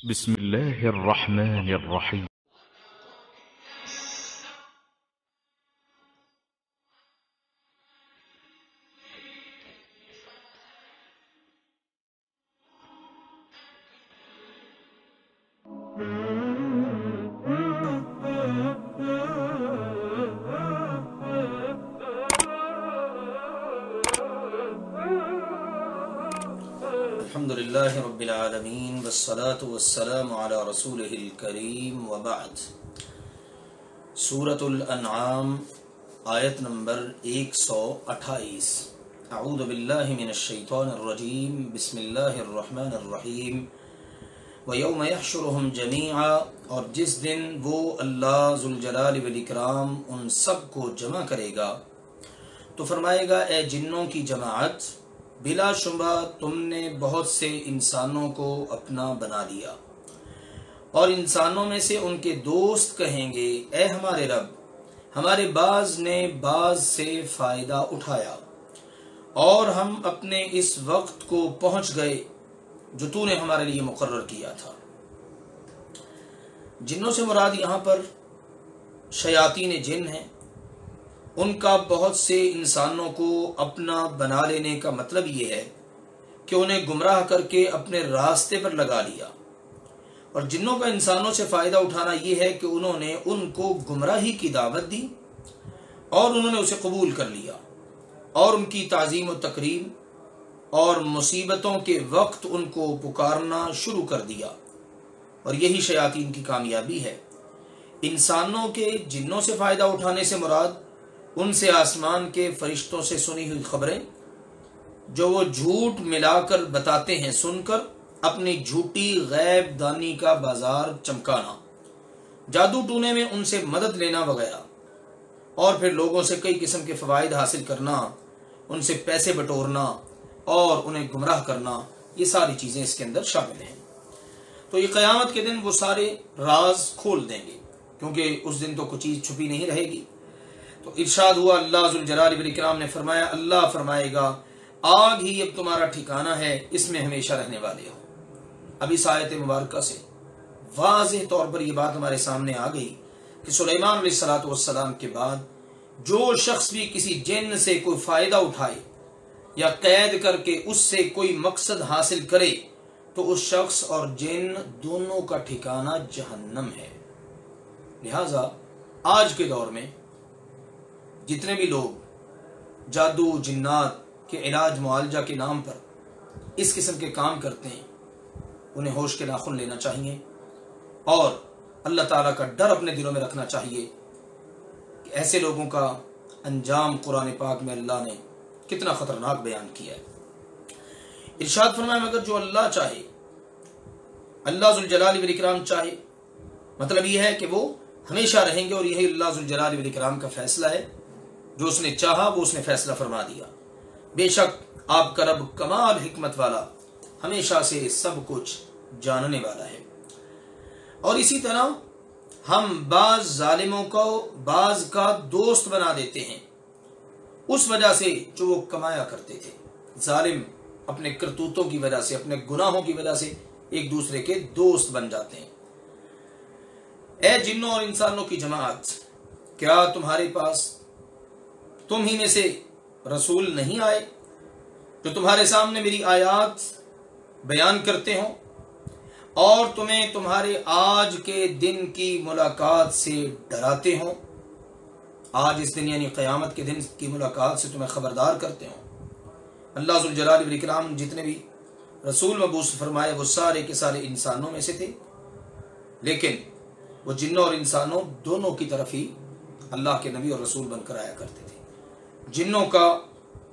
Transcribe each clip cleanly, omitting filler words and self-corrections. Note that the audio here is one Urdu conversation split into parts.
بسم الله الرحمن الرحيم. الحمد للہ رب العالمین والصلاة والسلام علی رسولہ الکریم وبعد. سورۃ الانعام آیت نمبر 128. اعوذ باللہ من الشیطان الرجیم. بسم اللہ الرحمن الرحیم. وَيَوْمَ يَحْشُرُهُمْ جَمِيعًا، اور جس دن وہ اللہ ذوالجلال والاکرام ان سب کو جمع کرے گا تو فرمائے گا اے جنوں کی جماعت، بلا شبہ تم نے بہت سے انسانوں کو اپنا بنا لیا، اور انسانوں میں سے ان کے دوست کہیں گے اے ہمارے رب، ہمارے بعض نے بعض سے فائدہ اٹھایا اور ہم اپنے اس وقت کو پہنچ گئے جو تو نے ہمارے لیے مقرر کیا تھا. جنوں سے مراد یہاں پر شیاطین جن ہیں. ان کا بہت سے انسانوں کو اپنا بنا لینے کا مطلب یہ ہے کہ انہیں گمراہ کر کے اپنے راستے پر لگا لیا، اور جنوں کا انسانوں سے فائدہ اٹھانا یہ ہے کہ انہوں نے ان کو گمراہی کی دعوت دی اور انہوں نے اسے قبول کر لیا اور ان کی تعظیم و تکریم اور مصیبتوں کے وقت ان کو پکارنا شروع کر دیا. اور یہی شیاطین کی کامیابی ہے. انسانوں کے جنوں سے فائدہ اٹھانے سے مراد ان سے آسمان کے فرشتوں سے سنی ہوئی خبریں جو وہ جھوٹ ملا کر بتاتے ہیں سن کر اپنی جھوٹی غیب دانی کا بازار چمکانا، جادو ٹونے میں ان سے مدد لینا وغیرہ، اور پھر لوگوں سے کئی قسم کے فوائد حاصل کرنا، ان سے پیسے بٹورنا اور انہیں گمراہ کرنا. یہ ساری چیزیں اس کے اندر شامل ہیں. تو یہ قیامت کے دن وہ سارے راز کھول دیں گے، کیونکہ اس دن تو کوئی چیز چھپی نہیں رہے گی. تو ارشاد ہوا، اللہ ذوالجلال والاکرام نے فرمایا، اللہ فرمائے گا آگ ہی اب تمہارا ٹھکانہ ہے، اس میں ہمیشہ رہنے والے ہو. اب اس آیت مبارکہ سے واضح طور پر یہ بات ہمارے سامنے آ گئی کہ سلیمان علیہ الصلوۃ والسلام کے بعد جو شخص بھی کسی جن سے کوئی فائدہ اٹھائے یا قید کر کے اس سے کوئی مقصد حاصل کرے تو اس شخص اور جن دونوں کا ٹھکانہ جہنم ہے. لہذا آج کے دور میں جتنے بھی لوگ جادو جنات کے علاج معالجہ کے نام پر اس قسم کے کام کرتے ہیں، انہیں ہوش کے ناخن لینا چاہیے اور اللہ تعالیٰ کا ڈر اپنے دلوں میں رکھنا چاہیے کہ ایسے لوگوں کا انجام قرآن پاک میں اللہ نے کتنا خطرناک بیان کیا ہے. ارشاد فرمایا مگر جو اللہ چاہے، اللہ ذوالجلال والاکرام چاہے، مطلب یہ ہے کہ وہ ہمیشہ رہیں گے، اور یہی اللہ ذوالجلال والاکرام کا فیصلہ ہے. جو اس نے چاہا وہ اس نے فیصلہ فرما دیا. بے شک آپ کا رب کمال حکمت والا، ہمیشہ سے سب کچھ جاننے والا ہے. اور اسی طرح ہم بعض ظالموں کو بعض کا دوست بنا دیتے ہیں اس وجہ سے جو وہ کمایا کرتے تھے. ظالم اپنے کرتوتوں کی وجہ سے، اپنے گناہوں کی وجہ سے ایک دوسرے کے دوست بن جاتے ہیں. اے جنوں اور انسانوں کی جماعت، کیا تمہارے پاس تم ہی میں سے رسول نہیں آئے جو تمہارے سامنے میری آیات بیان کرتے ہوں اور تمہیں تمہارے آج کے دن کی ملاقات سے ڈراتے ہوں؟ آج اس دن یعنی قیامت کے دن کی ملاقات سے تمہیں خبردار کرتے ہوں. اللہ ذوالجلال والاکرام جتنے بھی رسول مبعوث فرمائے وہ سارے کے سارے انسانوں میں سے تھے، لیکن وہ جنوں اور انسانوں دونوں کی طرف ہی اللہ کے نبی اور رسول بن کر آیا کرتے تھے. جنوں کا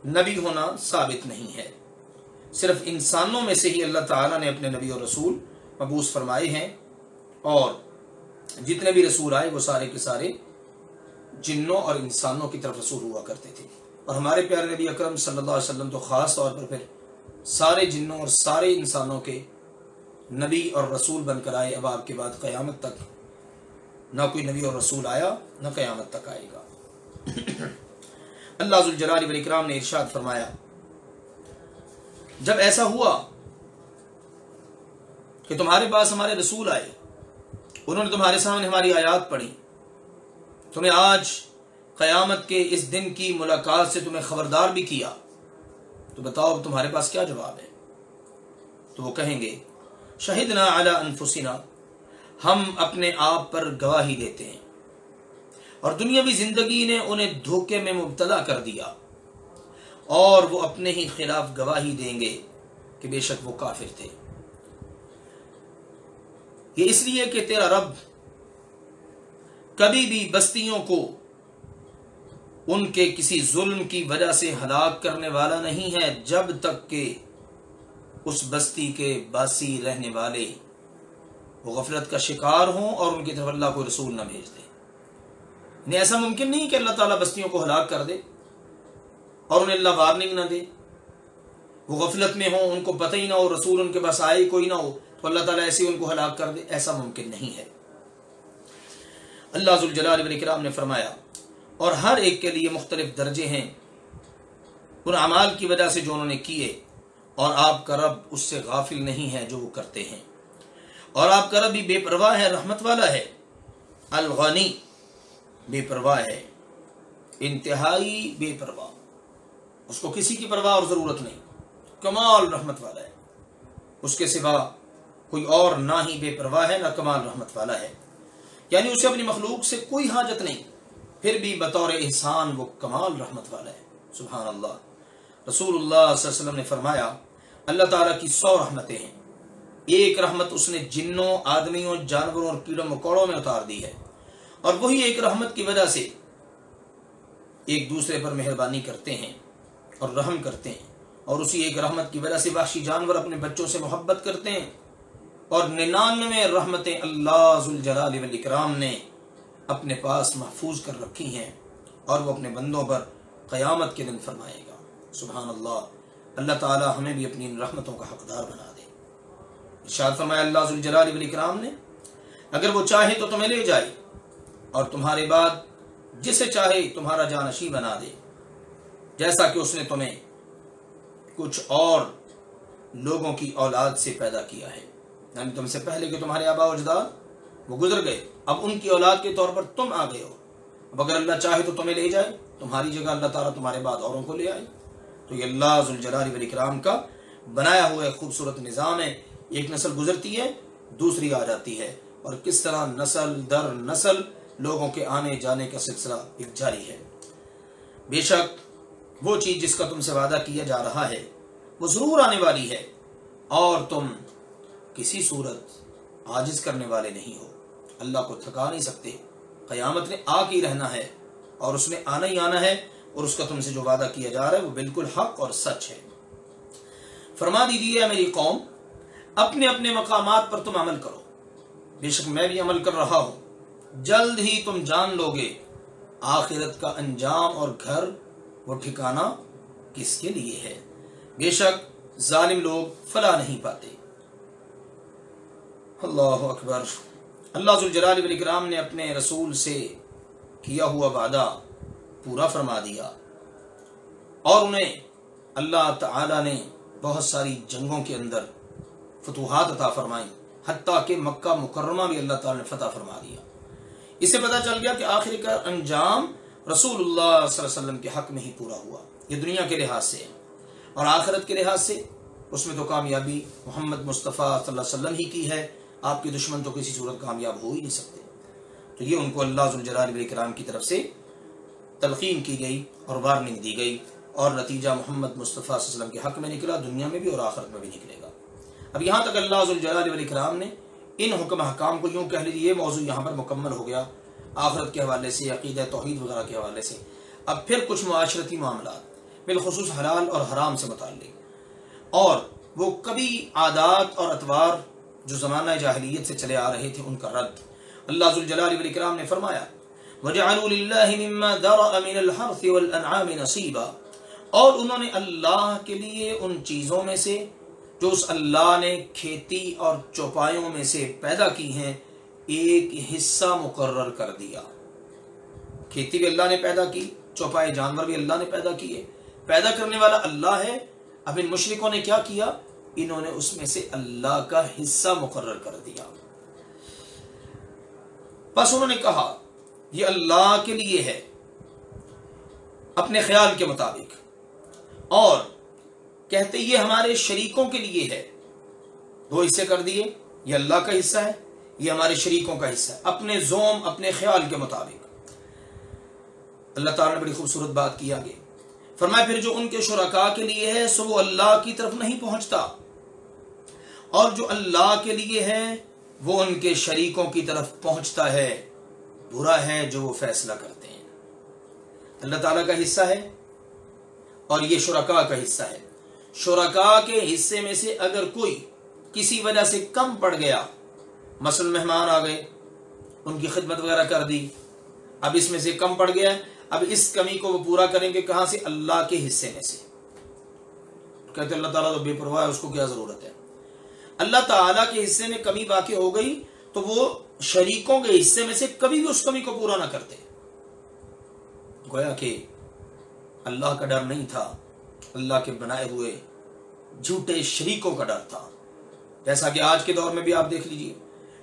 نبی ہونا ثابت نہیں ہے، صرف انسانوں میں سے ہی اللہ تعالیٰ نے اپنے نبی اور رسول مبعوث فرمائے ہیں، اور جتنے بھی رسول آئے وہ سارے کے سارے جنوں اور انسانوں کی طرف رسول ہوا کرتے تھے. اور ہمارے پیارے نبی اکرم صلی اللہ علیہ وسلم تو خاص طور پر پھر سارے جنوں اور سارے انسانوں کے نبی اور رسول بن کر آئے. اب آپ کے بعد قیامت تک نہ کوئی نبی اور رسول آیا نہ قیامت تک آئے گا. اللہ ذوالجلال والاکرام نے ارشاد فرمایا جب ایسا ہوا کہ تمہارے پاس ہمارے رسول آئے، انہوں نے تمہارے سامنے ہماری آیات پڑھی، تمہیں آج قیامت کے اس دن کی ملاقات سے تمہیں خبردار بھی کیا، تو بتاؤ اب تمہارے پاس کیا جواب ہے؟ تو وہ کہیں گے شہدنا علی انفسنا، ہم اپنے آپ پر گواہی دیتے ہیں، اور دنیاوی زندگی نے انہیں دھوکے میں مبتلا کر دیا، اور وہ اپنے ہی خلاف گواہی دیں گے کہ بے شک وہ کافر تھے۔ یہ اس لیے کہ تیرا رب کبھی بھی بستیوں کو ان کے کسی ظلم کی وجہ سے ہلاک کرنے والا نہیں ہے جب تک کہ اس بستی کے باسی رہنے والے وہ غفلت کا شکار ہوں اور ان کی طرف اللہ کو رسول نہ بھیج دے۔ یعنی ایسا ممکن نہیں کہ اللہ تعالیٰ بستیوں کو ہلاک کر دے اور انہیں اللہ وارننگ نہ دے، وہ غفلت میں ہوں، ان کو پتہ ہی نہ ہو، رسول ان کے پاس آئے کوئی نہ ہو، تو اللہ تعالیٰ ایسے ان کو ہلاک کر دے، ایسا ممکن نہیں ہے۔ اللہ ذوالجلال والاکرام نے فرمایا اور ہر ایک کے لیے مختلف درجے ہیں ان اعمال کی وجہ سے جو انہوں نے کیے، اور آپ کا رب اس سے غافل نہیں ہے جو وہ کرتے ہیں، اور آپ کا رب بھی بے پرواہ ہے، رحمت والا ہے، الغنی، بے پرواہ ہے، انتہائی بے پرواہ، اس کو کسی کی پرواہ اور ضرورت نہیں، کمال رحمت والا ہے، اس کے سوا کوئی اور نہ ہی بے پرواہ ہے نہ کمال رحمت والا ہے، یعنی اسے اپنی مخلوق سے کوئی حاجت نہیں، پھر بھی بطور احسان وہ کمال رحمت والا ہے۔ سبحان اللہ۔ رسول اللہ صلی اللہ علیہ وسلم نے فرمایا اللہ تعالیٰ کی 100 رحمتیں ہیں، ایک رحمت اس نے جنوں، آدمیوں، جانوروں اور کیڑوں مکوڑوں میں اتار دی ہے، اور وہی ایک رحمت کی وجہ سے ایک دوسرے پر مہربانی کرتے ہیں اور رحم کرتے ہیں، اور اسی ایک رحمت کی وجہ سے وحشی جانور اپنے بچوں سے محبت کرتے ہیں، اور 99 رحمتیں اللہ ذوالجلال والاکرام نے اپنے پاس محفوظ کر رکھی ہیں، اور وہ اپنے بندوں پر قیامت کے دن فرمائے گا۔ سبحان اللہ۔ اللہ تعالی ہمیں بھی اپنی ان رحمتوں کا حقدار بنا دے۔ ارشاد فرمایا اللہ ذوالجلال والاکرام نے اگر وہ چاہے تو تمہیں لے جائے اور تمہارے بعد جسے چاہے تمہارا جانشین بنا دے، جیسا کہ اس نے تمہیں کچھ اور لوگوں کی اولاد سے پیدا کیا ہے، یعنی تم سے پہلے کہ تمہارے آباء و اجداد وہ گزر گئے، اب ان کی اولاد کے طور پر تم آ گئے ہو، اب اگر اللہ چاہے تو تمہیں لے جائے، تمہاری جگہ اللہ تعالیٰ تمہارے بعد اوروں کو لے آئے۔ تو یہ اللہ ذوالجلال والاکرام کا بنایا ہوا ایک خوبصورت نظام ہے، ایک نسل گزرتی ہے دوسری آ جاتی ہے، اور کس طرح نسل در نسل لوگوں کے آنے جانے کا سلسلہ ایک جاری ہے۔ بے شک وہ چیز جس کا تم سے وعدہ کیا جا رہا ہے وہ ضرور آنے والی ہے، اور تم کسی صورت عاجز کرنے والے نہیں ہو، اللہ کو تھکا نہیں سکتے، قیامت نے آ کے رہنا ہے اور اس نے آنا ہی آنا ہے، اور اس کا تم سے جو وعدہ کیا جا رہا ہے وہ بالکل حق اور سچ ہے۔ فرما دیجیے میری قوم اپنے اپنے مقامات پر تم عمل کرو، بے شک میں بھی عمل کر رہا ہوں، جلد ہی تم جان لو گے آخرت کا انجام اور گھر وہ ٹھکانہ کس کے لیے ہے، بے شک ظالم لوگ فلاح نہیں پاتے۔ اللہ اکبر۔ اللہ ذوالجلال والاکرام نے اپنے رسول سے کیا ہوا وعدہ پورا فرما دیا، اور انہیں اللہ تعالی نے بہت ساری جنگوں کے اندر فتوحات عطا فرمائیں، حتیٰ کہ مکہ مکرمہ بھی اللہ تعالی نے فتح فرما دیا۔ اس سے پتہ چل گیا کہ آخر کا انجام رسول اللہ صلی اللہ علیہ وسلم کے حق میں ہی پورا ہوا، یہ دنیا کے لحاظ سے، اور آخرت کے لحاظ سے اس میں تو کامیابی محمد مصطفیٰ صلی اللہ علیہ وسلم ہی کی ہے، آپ کے دشمن تو کسی صورت کامیاب ہو ہی نہیں سکتے۔ تو یہ ان کو اللہ ذوالجلال والاکرام کی طرف سے تلقین کی گئی اور وارننگ دی گئی، اور نتیجہ محمد مصطفیٰ صلی اللہ علیہ وسلم کے حق میں نکلا، دنیا میں بھی اور آخرت میں بھی نکلے گا۔ اب یہاں تک اللہ ذوالجلال والاکرام نے ان حکم احکام کو یوں کہہ لیجیے یہ موضوع یہاں پر مکمل ہو گیا، آخرت کے حوالے سے، عقیدہ توحید وغیرہ کے حوالے سے۔ اب پھر کچھ معاشرتی معاملات بالخصوص حلال اور حرام سے متعلق، اور وہ کبھی عادات اور اطوار جو زمانہ جاہلیت سے چلے آ رہے تھے ان کا رد۔ اللہ ذوالجلال والاکرام نے فرمایا وَجَعَلُوا لِلَّهِ مِمَّا ذَرَأَ مِنَ الْحَرْثِ وَالْأَنْعَامِ نَصِيبًا، اور انہوں نے اللہ کے لیے ان چیزوں میں سے جو اس اللہ نے کھیتی اور چوپایوں میں سے پیدا کی ہیں ایک حصہ مقرر کر دیا۔ کھیتی بھی اللہ نے پیدا کی، چوپائے جانور بھی اللہ نے پیدا کیے، پیدا کرنے والا اللہ ہے۔ اب ان مشرکوں نے کیا کیا، انہوں نے اس میں سے اللہ کا حصہ مقرر کر دیا. بس انہوں نے کہا یہ اللہ کے لیے ہے اپنے خیال کے مطابق، اور کہتے یہ ہمارے شریکوں کے لیے ہے. 2 حصے کر دیے، یہ اللہ کا حصہ ہے، یہ ہمارے شریکوں کا حصہ ہے، اپنے زوم اپنے خیال کے مطابق. اللہ تعالیٰ نے بڑی خوبصورت بات کی آگے، فرمایا پھر جو ان کے شرکاء کے لیے ہے سو وہ اللہ کی طرف نہیں پہنچتا، اور جو اللہ کے لیے ہے وہ ان کے شریکوں کی طرف پہنچتا ہے. برا ہے جو وہ فیصلہ کرتے ہیں. اللہ تعالیٰ کا حصہ ہے اور یہ شرکاء کا حصہ ہے. شرکاء کے حصے میں سے اگر کوئی کسی وجہ سے کم پڑ گیا، مثلا مہمان آ گئے، ان کی خدمت وغیرہ کر دی، اب اس میں سے کم پڑ گیا، اب اس کمی کو وہ پورا کریں گے کہاں سے؟ اللہ کے حصے میں سے. کہتے اللہ تعالیٰ تو بے پرواہ ہے، اس کو کیا ضرورت ہے. اللہ تعالیٰ کے حصے میں کمی واقع ہو گئی تو وہ شریکوں کے حصے میں سے کبھی بھی اس کمی کو پورا نہ کرتے. گویا کہ اللہ کا ڈر نہیں تھا، اللہ کے بنائے ہوئے جھوٹے شریکوں کا ڈر تھا. جیسا کہ آج کے دور میں بھی آپ دیکھ لیجئے،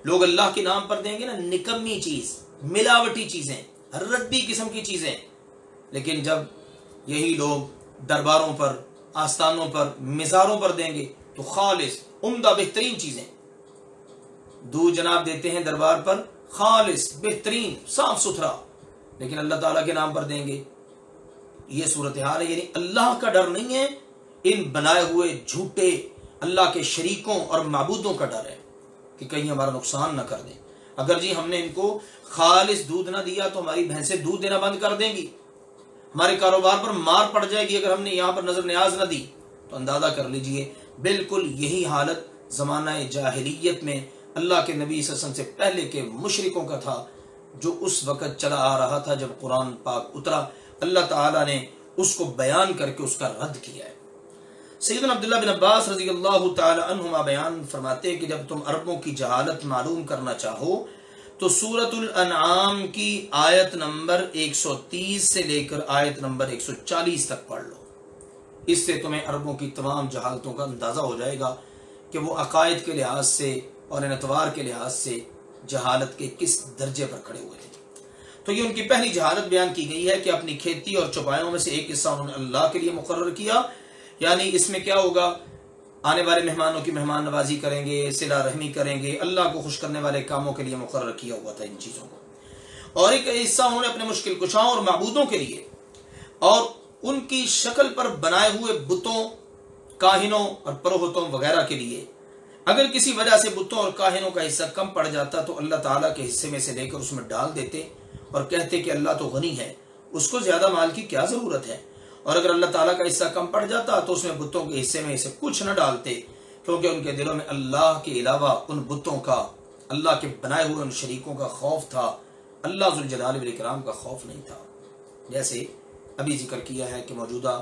لوگ اللہ کے نام پر دیں گے نا نکمی چیز، ملاوٹی چیزیں، ردی قسم کی چیزیں، لیکن جب یہی لوگ درباروں پر، آستانوں پر، مزاروں پر دیں گے تو خالص عمدہ بہترین چیزیں. دودھ جناب دیتے ہیں دربار پر خالص بہترین صاف ستھرا، لیکن اللہ تعالیٰ کے نام پر دیں گے. یہ صورتحال ہے. یعنی اللہ کا ڈر نہیں ہے، ان بنائے ہوئے جھوٹے اللہ کے شریکوں اور معبودوں کا ڈر ہے کہ کہیں ہمارا نقصان نہ کر دیں. اگر جی ہم نے ان کو خالص دودھ نہ دیا تو ہماری بھینسیں دودھ دینا بند کر دیں گی، ہمارے کاروبار پر مار پڑ جائے گی. اگر ہم نے یہاں پر نظر نیاز نہ دی تو اندازہ کر لیجئے بالکل یہی حالت زمانہ جاہلیت میں اللہ کے نبی صلی اللہ علیہ وسلم سے پہلے کے مشرکوں کا تھا، جو اس وقت چلا آ رہا تھا جب قرآن پاک اترا. اللہ تعالیٰ نے اس کو بیان کر کے اس کا رد کیا ہے. سیدنا عبداللہ بن عباس رضی اللہ تعالی عنہما بیان فرماتے کہ جب تم عربوں کی جہالت معلوم کرنا چاہو تو سورۃ الانعام کی آیت نمبر 130 سے لے کر آیت نمبر 140 تک پڑھ لو. اس سے تمہیں عربوں کی تمام جہالتوں کا اندازہ ہو جائے گا کہ وہ عقائد کے لحاظ سے اور انتوار کے لحاظ سے جہالت کے کس درجے پر کھڑے ہوئے تھے. تو یہ ان کی پہلی جہالت بیان کی گئی ہے کہ اپنی کھیتی اور چوپایوں میں سے ایک حصہ انہوں نے اللہ کے لیے مقرر کیا. یعنی اس میں کیا ہوگا؟ آنے والے مہمانوں کی مہمان نوازی کریں گے، صلہ رحمی کریں گے، اللہ کو خوش کرنے والے کاموں کے لیے مقرر کیا ہوا تھا ان چیزوں کو. اور ایک حصہ انہوں نے اپنے مشکل کشاؤں اور معبودوں کے لیے اور ان کی شکل پر بنائے ہوئے بتوں، کاہنوں اور پروہتوں وغیرہ کے لیے. اگر کسی وجہ سے بتوں اور کاہنوں کا حصہ کم پڑ جاتا تو اللہ تعالیٰ کے حصے میں سے لے کر اس میں ڈال دیتے اور کہتے کہ اللہ تو غنی ہے، اس کو زیادہ مال کی کیا ضرورت ہے. اور اگر اللہ تعالیٰ کا حصہ کم پڑ جاتا تو اس میں بتوں کے حصے میں اسے کچھ نہ ڈالتے، کیونکہ ان کے دلوں میں اللہ کے علاوہ ان بتوں کا، اللہ کے بنائے ہوئے ان شریکوں کا خوف تھا، اللہ ذوالجلال والاکرام کا خوف نہیں تھا. جیسے ابھی ذکر کیا ہے کہ موجودہ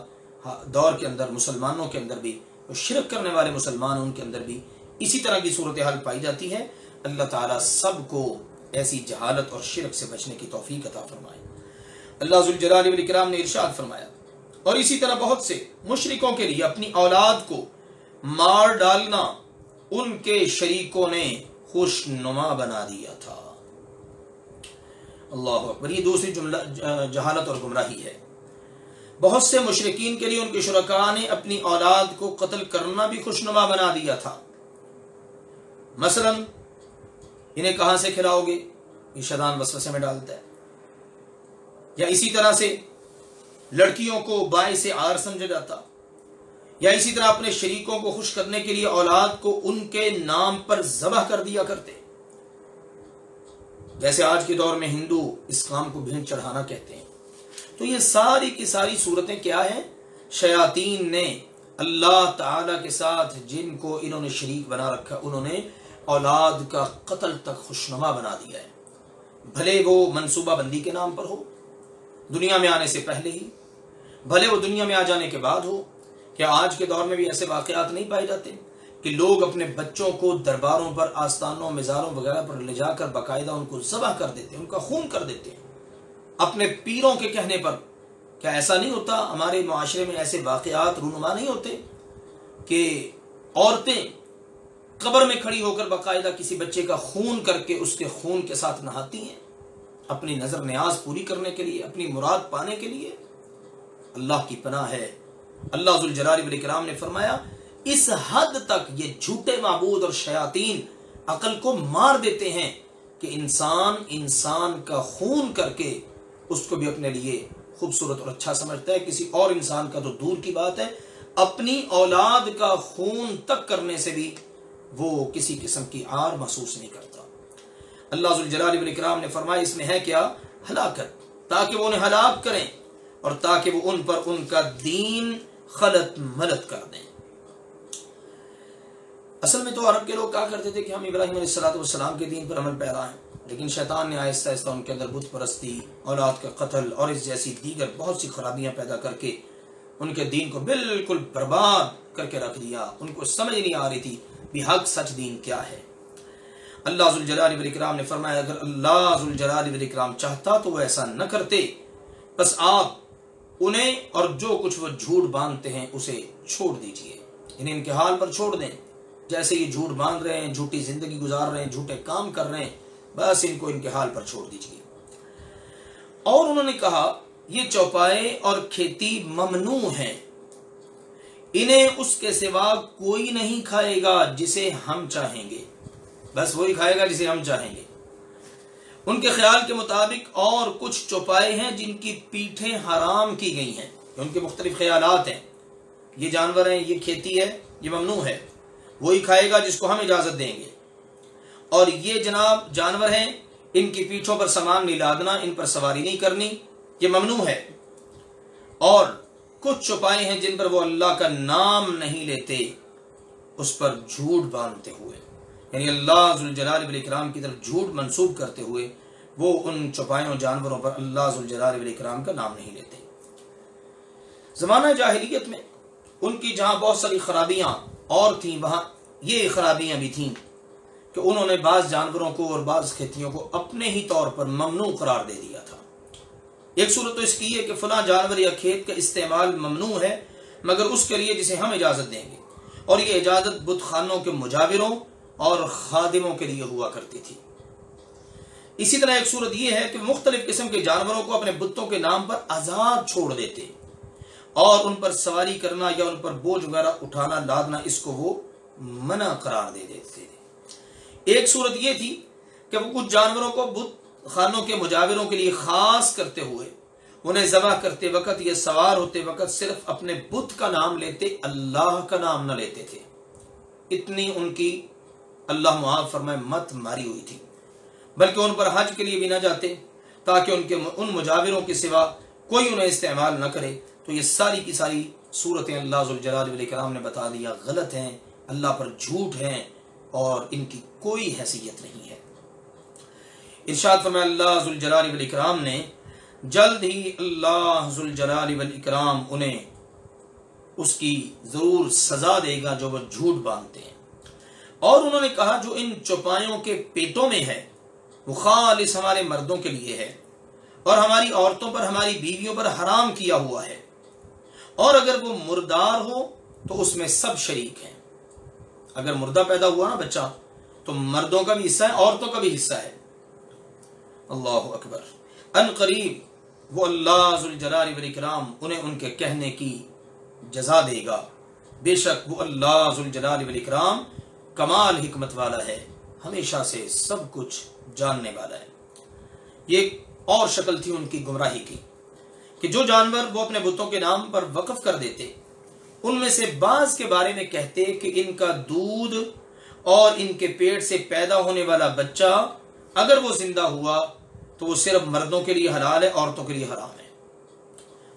دور کے اندر مسلمانوں کے اندر بھی، شرک کرنے والے مسلمان ان کے اندر بھی اسی طرح کی صورتحال پائی جاتی ہے. اللہ تعالیٰ سب کو ایسی جہالت اور شرک سے بچنے کی توفیق عطا فرمائے. اللہ ذوالجلال والاکرام نے ارشاد فرمایا، اور اسی طرح بہت سے مشرکوں کے لیے اپنی اولاد کو مار ڈالنا ان کے شریکوں نے خوش نما بنا دیا تھا. اللہ اکبر. یہ دوسری جملہ جہالت اور گمراہی ہے. بہت سے مشرکین کے لیے ان کے شرکاء نے اپنی اولاد کو قتل کرنا بھی خوشنما بنا دیا تھا. مثلا انہیں کہاں سے کھلاؤ گے؟ یہ شیطان وسوسے میں ڈالتا ہے. یا اسی طرح سے لڑکیوں کو باعث عار سمجھا جاتا، یا اسی طرح اپنے شریکوں کو خوش کرنے کے لیے اولاد کو ان کے نام پر ذبح کر دیا کرتے. جیسے آج کے دور میں ہندو اس کام کو بھینٹ چڑھانا کہتے ہیں. تو یہ ساری کی ساری صورتیں کیا ہیں؟ شیاطین نے اللہ تعالی کے ساتھ جن کو انہوں نے شریک بنا رکھا، انہوں نے اولاد کا قتل تک خوشنما بنا دیا ہے. بھلے وہ منصوبہ بندی کے نام پر ہو، دنیا میں آنے سے پہلے ہی، بھلے وہ دنیا میں آ جانے کے بعد ہو. کیا آج کے دور میں بھی ایسے واقعات نہیں پائے جاتے کہ لوگ اپنے بچوں کو درباروں پر، آستانوں، مزاروں وغیرہ پر لے جا کر باقاعدہ ان کو ذبح کر دیتے ہیں، ان کا خون کر دیتے ہیں اپنے پیروں کے کہنے پر؟ کیا ایسا نہیں ہوتا؟ ہمارے معاشرے میں ایسے واقعات رونما نہیں ہوتے کہ عورتیں قبر میں کھڑی ہو کر باقاعدہ کسی بچے کا خون کر کے اس کے خون کے ساتھ نہاتی ہیں اپنی نظر نیاز پوری کرنے کے لیے، اپنی مراد پانے کے لیے۔ اللہ کی پناہ ہے، اللہ ذوالجلال والاکرام نے فرمایا اس حد تک یہ جھوٹے معبود اور شیاطین عقل کو مار دیتے ہیں کہ انسان کا خون کر کے اس کو بھی اپنے لیے خوبصورت اور اچھا سمجھتا ہے، کسی اور انسان کا تو دور کی بات ہے، اپنی اولاد کا خون تک کرنے سے بھی وہ کسی قسم کی عار محسوس نہیں کرتا۔ اللہ ذوالجلال والاکرام نے فرمایا اس میں ہے کیا؟ ہلاکت، تاکہ وہ انہیں ہلاک کریں اور تاکہ وہ ان پر ان کا دین خلط ملت کر دیں۔ اصل میں تو عرب کے لوگ کہا کرتے تھے کہ ہم ابراہیم علیہ السلام کے دین پر عمل پیرا ہیں، لیکن شیطان نے آہستہ آہستہ ان کے اندر بت پرستی، اولاد کا قتل اور اس جیسی دیگر بہت سی خرابیاں پیدا کر کے ان کے دین کو بالکل برباد کر کے رکھ دیا۔ ان کو سمجھ نہیں آ رہی تھی بھی حق سچ دین کیا ہے۔ اللہ ذوالجلال والاکرام نے فرمایا اگر اللہ ذوالجلال والاکرام چاہتا تو وہ ایسا نہ کرتے، بس آپ انہیں اور جو کچھ وہ جھوٹ باندھتے ہیں اسے چھوڑ دیجئے، انہیں ان کے حال پر چھوڑ دیں، جیسے یہ جھوٹ باندھ رہے ہیں، جھوٹی زندگی گزار رہے ہیں، جھوٹے کام کر رہے ہیں، بس ان کو ان کے حال پر چھوڑ دیجئے۔ اور انہوں نے کہا یہ چوپائے اور کھیتی ممنوع ہیں، انہیں اس کے سوا کوئی نہیں کھائے گا جسے ہم چاہیں گے، بس وہی کھائے گا جسے ہم چاہیں گے۔ ان کے خیال کے مطابق اور کچھ چوپائے ہیں جن کی پیٹھیں حرام کی گئی ہیں، ان کے مختلف خیالات ہیں، یہ جانور ہیں، یہ کھیتی ہے، یہ ممنوع ہے، وہی کھائے گا جس کو ہم اجازت دیں گے، اور یہ جناب جانور ہیں، ان کی پیٹھوں پر سامان نہیں لادنا، ان پر سواری نہیں کرنی، یہ ممنوع ہے، اور کچھ چوپائے ہیں جن پر وہ اللہ کا نام نہیں لیتے، اس پر جھوٹ باندھتے ہوئے، یعنی اللہ ذوالجلال والاکرام کی طرف جھوٹ منسوب کرتے ہوئے وہ ان چوپایوں جانوروں پر اللہ ذوالجلال والاکرام کا نام نہیں لیتے۔ زمانہ جاہلیت میں ان کی جہاں بہت ساری خرابیاں اور تھیں، وہاں یہ خرابیاں بھی تھیں کہ انہوں نے بعض جانوروں کو اور بعض کھیتیوں کو اپنے ہی طور پر ممنوع قرار دے دیا تھا۔ ایک صورت تو اس کی ہے کہ فلاں جانور یا کھیت کا استعمال ممنوع ہے مگر اس کے لیے جسے ہم اجازت دیں گے، اور یہ اجازت بت خانوں کے مجاوروں اور خادموں کے لیے ہوا کرتی تھی۔ اسی طرح ایک صورت یہ ہے کہ مختلف قسم کے جانوروں کو اپنے بتوں کے نام پر آزاد چھوڑ دیتے اور ان پر سواری کرنا یا ان پر بوجھ وغیرہ اٹھانا لادنا اس کو وہ منع قرار دے دیتے تھے۔ ایک صورت یہ تھی کہ وہ کچھ جانوروں کو بت خانوں کے مجاوروں کے لیے خاص کرتے ہوئے انہیں ذبح کرتے وقت یا سوار ہوتے وقت صرف اپنے بت کا نام لیتے، اللہ کا نام نہ لیتے تھے۔ اتنی ان کی اللہ معاف فرمائے مت ماری ہوئی تھی، بلکہ ان پر حج کے لیے بھی نہ جاتے تاکہ ان مجاوروں کے سوا کوئی انہیں استعمال نہ کرے۔ تو یہ ساری کی ساری صورتیں اللہ ذوالجلال والاکرام نے بتا دیا غلط ہیں، اللہ پر جھوٹ ہیں اور ان کی کوئی حیثیت نہیں ہے۔ ارشاد فرمایا اللہ ذوالجلال والاکرام نے جلد ہی اللہ ذوالجلال والاکرام انہیں اس کی ضرور سزا دے گا جو وہ جھوٹ باندھتے ہیں۔ اور انہوں نے کہا جو ان چوپایوں کے پیٹوں میں ہے وہ خالص ہمارے مردوں کے لیے ہے اور ہماری عورتوں پر ہماری بیویوں پر حرام کیا ہوا ہے، اور اگر وہ مردار ہو تو اس میں سب شریک ہیں۔ اگر مردہ پیدا ہوا نا بچہ تو مردوں کا بھی حصہ ہے، عورتوں کا بھی حصہ ہے۔ اللہ اکبر۔ ان قریب وہ اللہ ذوالجلال والاکرام انہیں ان کے کہنے کی جزا دے گا، بے شک وہ اللہ ذوالجلال والاکرام کمال حکمت والا ہے، ہمیشہ سے سب کچھ جاننے والا ہے۔ یہ ایک اور شکل تھی ان کی گمراہی کی کہ جو جانور وہ اپنے بتوں کے نام پر وقف کر دیتے ان میں سے بعض کے بارے میں کہتے کہ ان کا دودھ اور ان کے پیٹ سے پیدا ہونے والا بچہ اگر وہ زندہ ہوا تو وہ صرف مردوں کے لیے حلال ہے، عورتوں کے لیے حرام ہے۔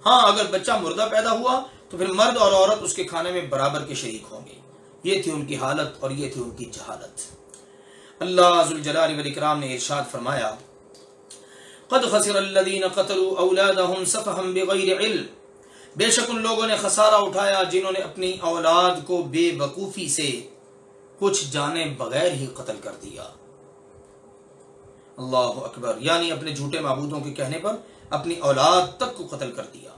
ہاں اگر بچہ مردہ پیدا ہوا تو پھر مرد اور عورت اس کے کھانے میں برابر کے شریک ہوں گے۔ یہ تھی ان کی حالت اور یہ تھی ان کی جہالت۔ اللہ ذوالجلال والاکرام نے ارشاد فرمایا قد خسر الذین قتلوا اولادهم سفہا بغیر علم، بے شک ان لوگوں نے خسارہ اٹھایا جنہوں نے اپنی اولاد کو بے وقوفی سے کچھ جانے بغیر ہی قتل کر دیا۔ اللہ اکبر، یعنی اپنے جھوٹے معبودوں کے کہنے پر اپنی اولاد تک کو قتل کر دیا،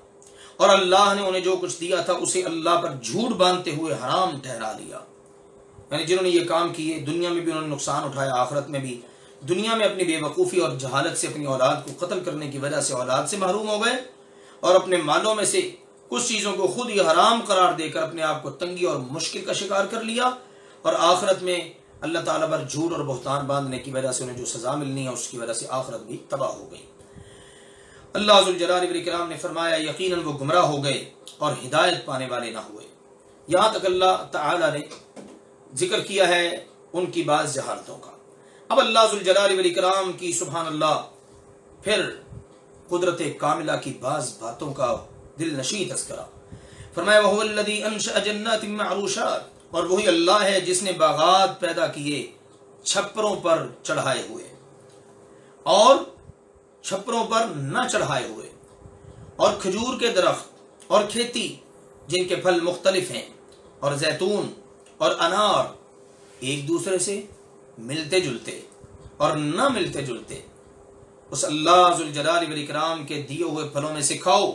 اور اللہ نے انہیں جو کچھ دیا تھا اسے اللہ پر جھوٹ باندھتے ہوئے حرام ٹھہرا دیا۔ یعنی جنہوں نے یہ کام کیے دنیا میں بھی انہوں نے نقصان اٹھایا، آخرت میں بھی۔ دنیا میں اپنی بے وقوفی اور جہالت سے اپنی اولاد کو قتل کرنے کی وجہ سے اولاد سے محروم ہو گئے، اور اپنے مالوں میں سے کچھ چیزوں کو خود ہی حرام قرار دے کر اپنے آپ کو تنگی اور مشکل کا شکار کر لیا، اور آخرت میں اللہ تعالیٰ پر جھوٹ اور بہتان باندھنے کی وجہ سے انہیں جو سزا ملنی ہے اس کی وجہ سے آخرت بھی تباہ ہو گئی۔ اللہ ذوالجلال والاکرام نے فرمایا یقیناً وہ گمراہ ہو گئے اور ہدایت پانے والے نہ ہوئے۔ یہاں تک اللہ تعالیٰ نے ذکر کیا ہے ان کی بعض جہالتوں کا۔ اب اللہ ذوالجلال والاکرام کی سبحان اللہ پھر قدرت کاملہ کی بعض باتوں کا دل نشیں تذکرہ۔ فرمایا وَهُوَ الَّذِي أَنشَأَ جَنَّاتٍ مَّعْرُوشَاتٍ، اور وہی اللہ ہے جس نے باغات پیدا کیے چھپروں پر چڑھائے ہوئے اور چھپروں پر نہ چڑھائے ہوئے، اور کھجور کے درخت اور کھیتی جن کے پھل مختلف ہیں، اور زیتون اور انار ایک دوسرے سے ملتے جلتے اور نہ ملتے جلتے۔ اس اللہ ذوالجلال والاکرام کے دیے ہوئے پھلوں میں سے کھاؤ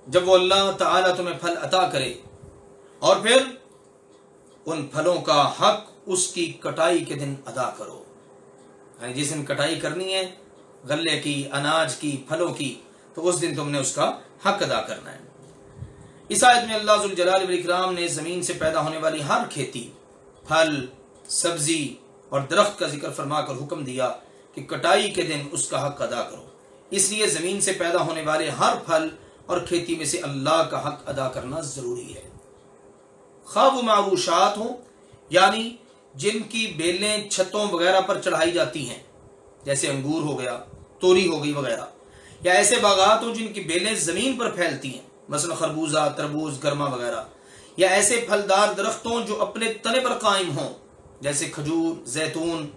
جب وہ اللہ تعالیٰ تمہیں پھل عطا کرے، اور پھر ان پھلوں کا حق اس کی کٹائی کے دن ادا کرو۔ یعنی جس دن کٹائی کرنی ہے غلے کی، اناج کی، پھلوں کی، تو اس دن تم نے اس کا حق ادا کرنا ہے۔ اس آیت میں اللہ ذوالجلال والاکرام نے زمین سے پیدا ہونے والی ہر کھیتی، پھل، سبزی اور درخت کا ذکر فرما کر حکم دیا کہ کٹائی کے دن اس کا حق ادا کرو۔ اس لیے زمین سے پیدا ہونے والے ہر پھل اور کھیتی میں سے اللہ کا حق ادا کرنا ضروری ہے، خواہ وہ معروشات ہوں یعنی جن کی بیلیں چھتوں وغیرہ پر چڑھائی جاتی ہیں جیسے انگور ہو گیا، توری ہو گئی وغیرہ، یا ایسے باغات ہوں جن کی بیلیں زمین پر پھیلتی ہیں مثلا خربوزہ، تربوز، گرما وغیرہ، یا ایسے پھلدار درختوں جو اپنے تنے پر قائم ہوں جیسے کھجور، زیتون،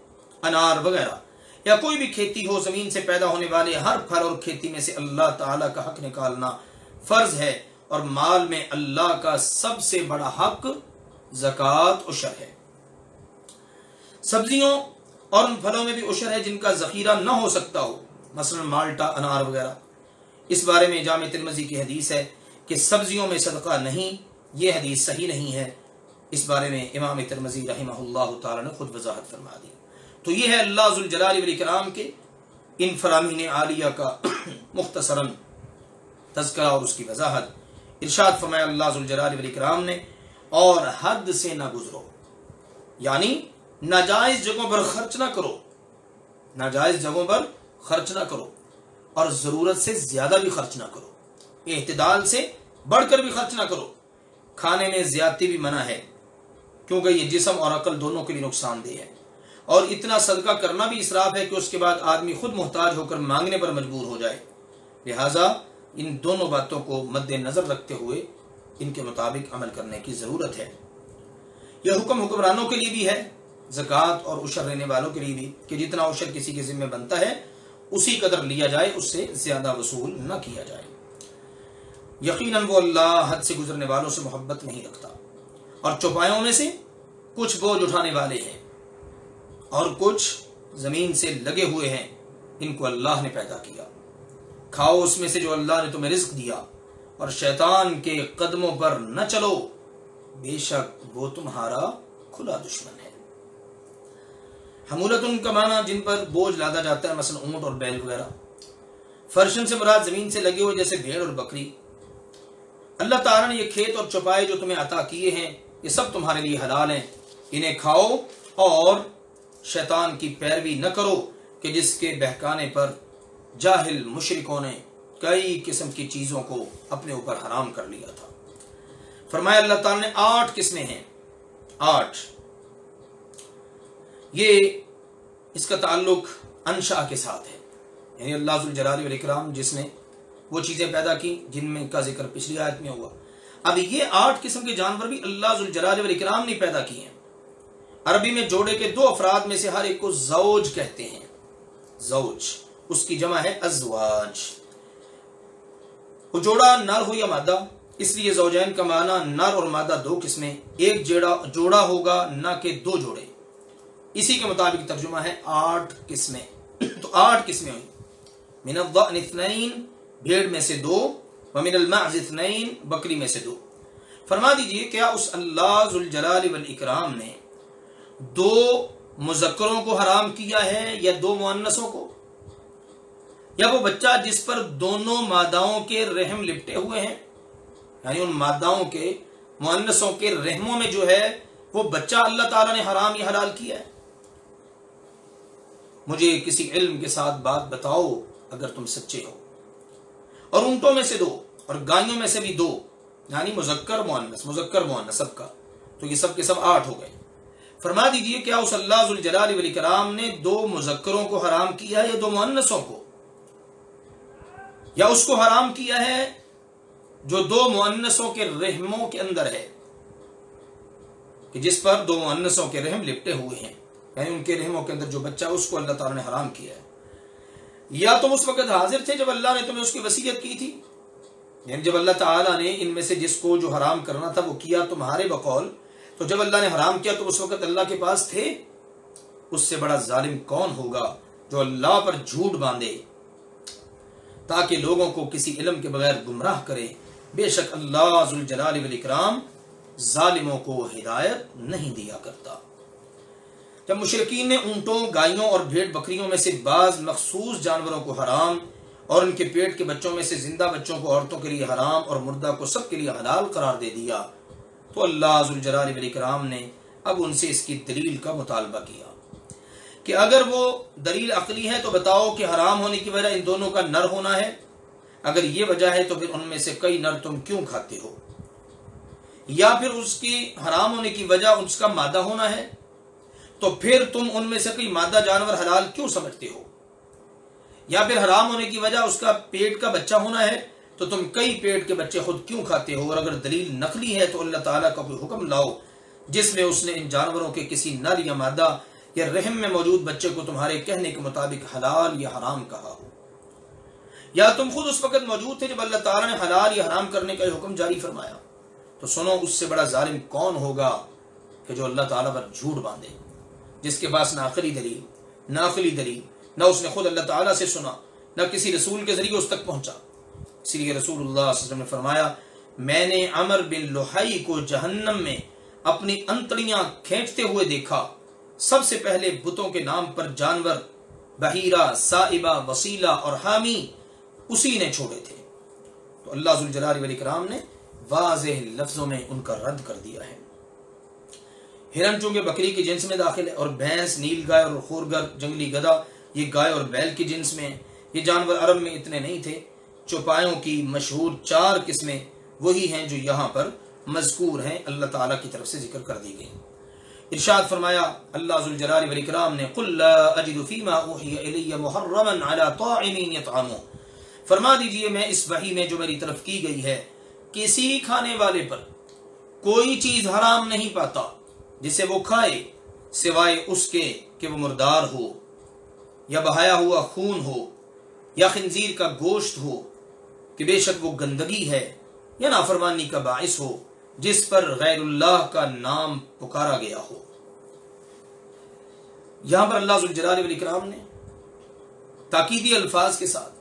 انار وغیرہ، یا کوئی بھی کھیتی ہو، زمین سے پیدا ہونے والے ہر پھل اور کھیتی میں سے اللہ تعالیٰ کا حق نکالنا فرض ہے، اور مال میں اللہ کا سب سے بڑا حق زکوٰۃ عشر ہے۔ سبزیوں اور ان پھلوں میں بھی عشر ہے جن کا ذخیرہ نہ ہو سکتا ہو مثلا مالٹا، انار وغیرہ۔ اس بارے میں جامع ترمذی کی حدیث ہے کہ سبزیوں میں صدقہ نہیں، یہ حدیث صحیح نہیں ہے۔ اس بارے میں امام ترمذی رحمہ اللہ تعالی نے خود وضاحت فرما دی۔ تو یہ ہے اللہ ذوالجلال والاکرام کے ان فرامین عالیہ کا مختصراً تذکرہ اور اس کی وضاحت۔ ارشاد فرمایا اللہ ذوالجلال والاکرام نے اور حد سے نہ گزرو، یعنی ناجائز جگہوں پر خرچ نہ کرو، ناجائز جگہوں پر خرچ نہ کرو، اور ضرورت سے زیادہ بھی خرچ نہ کرو، اعتدال سے بڑھ کر بھی خرچ نہ کرو۔ کھانے میں زیادتی بھی منع ہے کیونکہ یہ جسم اور عقل دونوں کے لیے نقصان دہ ہے، اور اتنا صدقہ کرنا بھی اسراف ہے کہ اس کے بعد آدمی خود محتاج ہو کر مانگنے پر مجبور ہو جائے۔ لہٰذا ان دونوں باتوں کو مد نظر رکھتے ہوئے ان کے مطابق عمل کرنے کی ضرورت ہے۔ یہ حکم حکمرانوں کے لیے بھی ہے، زکوٰۃ اور عشر لینے والوں کے لیے بھی، کہ جتنا عشر کسی کے ذمہ بنتا ہے اسی قدر لیا جائے، اس سے زیادہ وصول نہ کیا جائے۔ یقیناً وہ اللہ حد سے گزرنے والوں سے محبت نہیں رکھتا، اور چوپایوں میں سے کچھ بوجھ اٹھانے والے ہیں اور کچھ زمین سے لگے ہوئے ہیں، ان کو اللہ نے پیدا کیا، کھاؤ اس میں سے جو اللہ نے تمہیں رزق دیا، اور شیطان کے قدموں پر نہ چلو، بے شک وہ تمہارا کھلا دشمن ہے۔ حمولتن کا معنی جن پر بوجھ لادا جاتا ہے مثلا اونٹ اور بیل وغیرہ۔ فرشن سے مراد زمین سے لگے ہوئے جیسے بھیڑ اور بکری۔ اللہ تعالیٰ نے یہ کھیت اور چوپائے جو تمہیں عطا کیے ہیں یہ سب تمہارے لیے حلال ہیں، انہیں کھاؤ اور شیطان کی پیروی نہ کرو کہ جس کے بہکانے پر جاہل مشرکوں نے کئی قسم کی چیزوں کو اپنے اوپر حرام کر لیا تھا۔ فرمایا اللہ تعالیٰ نے 8 قسمیں ہیں، 8۔ یہ اس کا تعلق انشاء کے ساتھ ہے، یعنی اللہ ذوالجلال والاکرام جس نے وہ چیزیں پیدا کی جن میں کا ذکر پچھلی آیت میں ہوا۔ اب یہ 8 قسم کے جانور بھی اللہ ذوالجلال والاکرام نے پیدا کیے ہیں۔ عربی میں جوڑے کے 2 افراد میں سے ہر ایک کو زوج کہتے ہیں، زوج، اس کی جمع ہے ازواج۔ وہ جوڑا نر ہو یا مادہ، اس لیے زوجین کا معنی نر اور مادہ 2 قسمیں، ایک جوڑا ہوگا نہ کہ 2 جوڑے۔ اسی کے مطابق ترجمہ ہے 8 قسمیں۔ تو 8 قسمیں ہوئی، من الضأن 2، بھیڑ میں سے 2، ومن المعز 2، بکری میں سے 2۔ فرما دیجئے کیا اس اللہ ذوالجلال والاکرام نے دو مذکروں کو حرام کیا ہے یا دو مؤنثوں کو؟ یا وہ بچہ جس پر دونوں ماداؤں کے رحم لپٹے ہوئے ہیں، یعنی ان ماداؤں کے مؤنثوں کے رحموں میں جو ہے وہ بچہ اللہ تعالیٰ نے حرام یا حلال کیا ہے؟ مجھے کسی علم کے ساتھ بات بتاؤ اگر تم سچے ہو۔ اور اونٹوں میں سے دو اور گائیوں میں سے بھی دو، یعنی مذکر مؤنث سب کا، تو یہ سب کے سب 8 ہو گئے۔ فرما دیجئے کیا اس اللہ ذوالجلال والاکرام نے دو مذکروں کو حرام کیا ہے یا دو مؤنثوں کو؟ یا اس کو حرام کیا ہے جو دو مؤنثوں کے رحموں کے اندر ہے، کہ جس پر دو مؤنثوں کے رحم لپٹے ہوئے ہیں، یعنی ان کے رحموں کے اندر جو بچہ اس کو اللہ تعالیٰ نے حرام کیا ہے؟ یا تم اس وقت حاضر تھے جب اللہ نے تمہیں اس کی وصیت کی تھی؟ یعنی جب اللہ تعالیٰ نے ان میں سے جس کو جو حرام کرنا تھا وہ کیا تمہارے بقول، تو جب اللہ نے حرام کیا تو اس وقت اللہ کے پاس تھے؟ اس سے بڑا ظالم کون ہوگا جو اللہ پر جھوٹ باندھے تاکہ لوگوں کو کسی علم کے بغیر گمراہ کرے؟ بے شک اللہ ذوالجلال والاکرام ظالموں کو ہدایت نہیں دیا کرتا۔ جب مشرکین نے اونٹوں، گائیوں اور بھیڑ بکریوں میں سے بعض مخصوص جانوروں کو حرام اور ان کے پیٹ کے بچوں میں سے زندہ بچوں کو عورتوں کے لیے حرام اور مردہ کو سب کے لیے حلال قرار دے دیا، تو اللہ ذوالجلال والاکرام نے اب ان سے اس کی دلیل کا مطالبہ کیا کہ اگر وہ دلیل عقلی ہے تو بتاؤ کہ حرام ہونے کی وجہ ان دونوں کا نر ہونا ہے؟ اگر یہ وجہ ہے تو پھر ان میں سے کئی نر تم کیوں کھاتے ہو؟ یا پھر اس کی حرام ہونے کی وجہ اس کا مادہ ہونا ہے تو پھر تم ان میں سے کئی مادہ جانور حلال کیوں سمجھتے ہو؟ یا پھر حرام ہونے کی وجہ اس کا پیٹ کا بچہ ہونا ہے تو تم کئی پیٹ کے بچے خود کیوں کھاتے ہو؟ اور اگر دلیل نقلی ہے تو اللہ تعالیٰ کا کوئی حکم لاؤ جس میں اس نے ان جانوروں کے کسی نر یا مادہ یا رحم میں موجود بچے کو تمہارے کہنے کے مطابق حلال یا حرام کہا ہو۔ یا تم خود اس وقت موجود تھے جب اللہ تعالیٰ نے حلال یا حرام کرنے کا حکم جاری فرمایا؟ تو سنو اس سے بڑا ظالم کون ہوگا کہ جو اللہ تعالیٰ پر جھوٹ باندھے، جس کے پاس نہ عقلی دلیل نہ عقلی دلیل، نہ اس نے خود اللہ تعالیٰ سے سنا، نہ کسی رسول کے ذریعے اس تک پہنچا۔ اسی لیے رسول اللہ صلی اللہ علیہ وسلم نے فرمایا، میں نے عمر بن لحی کو جہنم میں اپنی انتڑیاں کھینچتے ہوئے دیکھا، سب سے پہلے بتوں کے نام پر جانور بحیرہ، سائبہ، وسیلہ اور حامی اسی نے چھوڑے تھے۔ تو اللہ ذوالجلال والاکرام نے واضح لفظوں میں ان کا رد کر دیا ہے۔ ہرن چونکہ بکری کی جنس میں داخل ہے، اور بھینس، نیل گائے اور خورگر، جنگلی گدھا یہ گائے اور بیل کی جنس میں ہیں۔ یہ جانور عرب میں اتنے نہیں تھے۔ چوپایوں کی مشہور 4 قسمیں وہی ہیں جو یہاں پر مذکور ہیں، اللہ تعالیٰ کی طرف سے ذکر کر دی گئی۔ ارشاد فرمایا اللہ ذوالجلال والاکرام نے، قل لا اجد فیما اوحی الی محرما علی طاعم یطعمہ، فرما دیجئے میں اس وحی میں جو میری طرف کی گئی ہے کسی کھانے والے پر کوئی چیز حرام نہیں پاتا جسے وہ کھائے سوائے اس کے کہ وہ مردار ہو یا بہایا ہوا خون ہو یا خنزیر کا گوشت ہو، کہ بے شک وہ گندگی ہے یا نافرمانی کا باعث ہو جس پر غیر اللہ کا نام پکارا گیا ہو۔ یہاں پر اللہ ذوالجلال والاکرام نے تاکیدی الفاظ کے ساتھ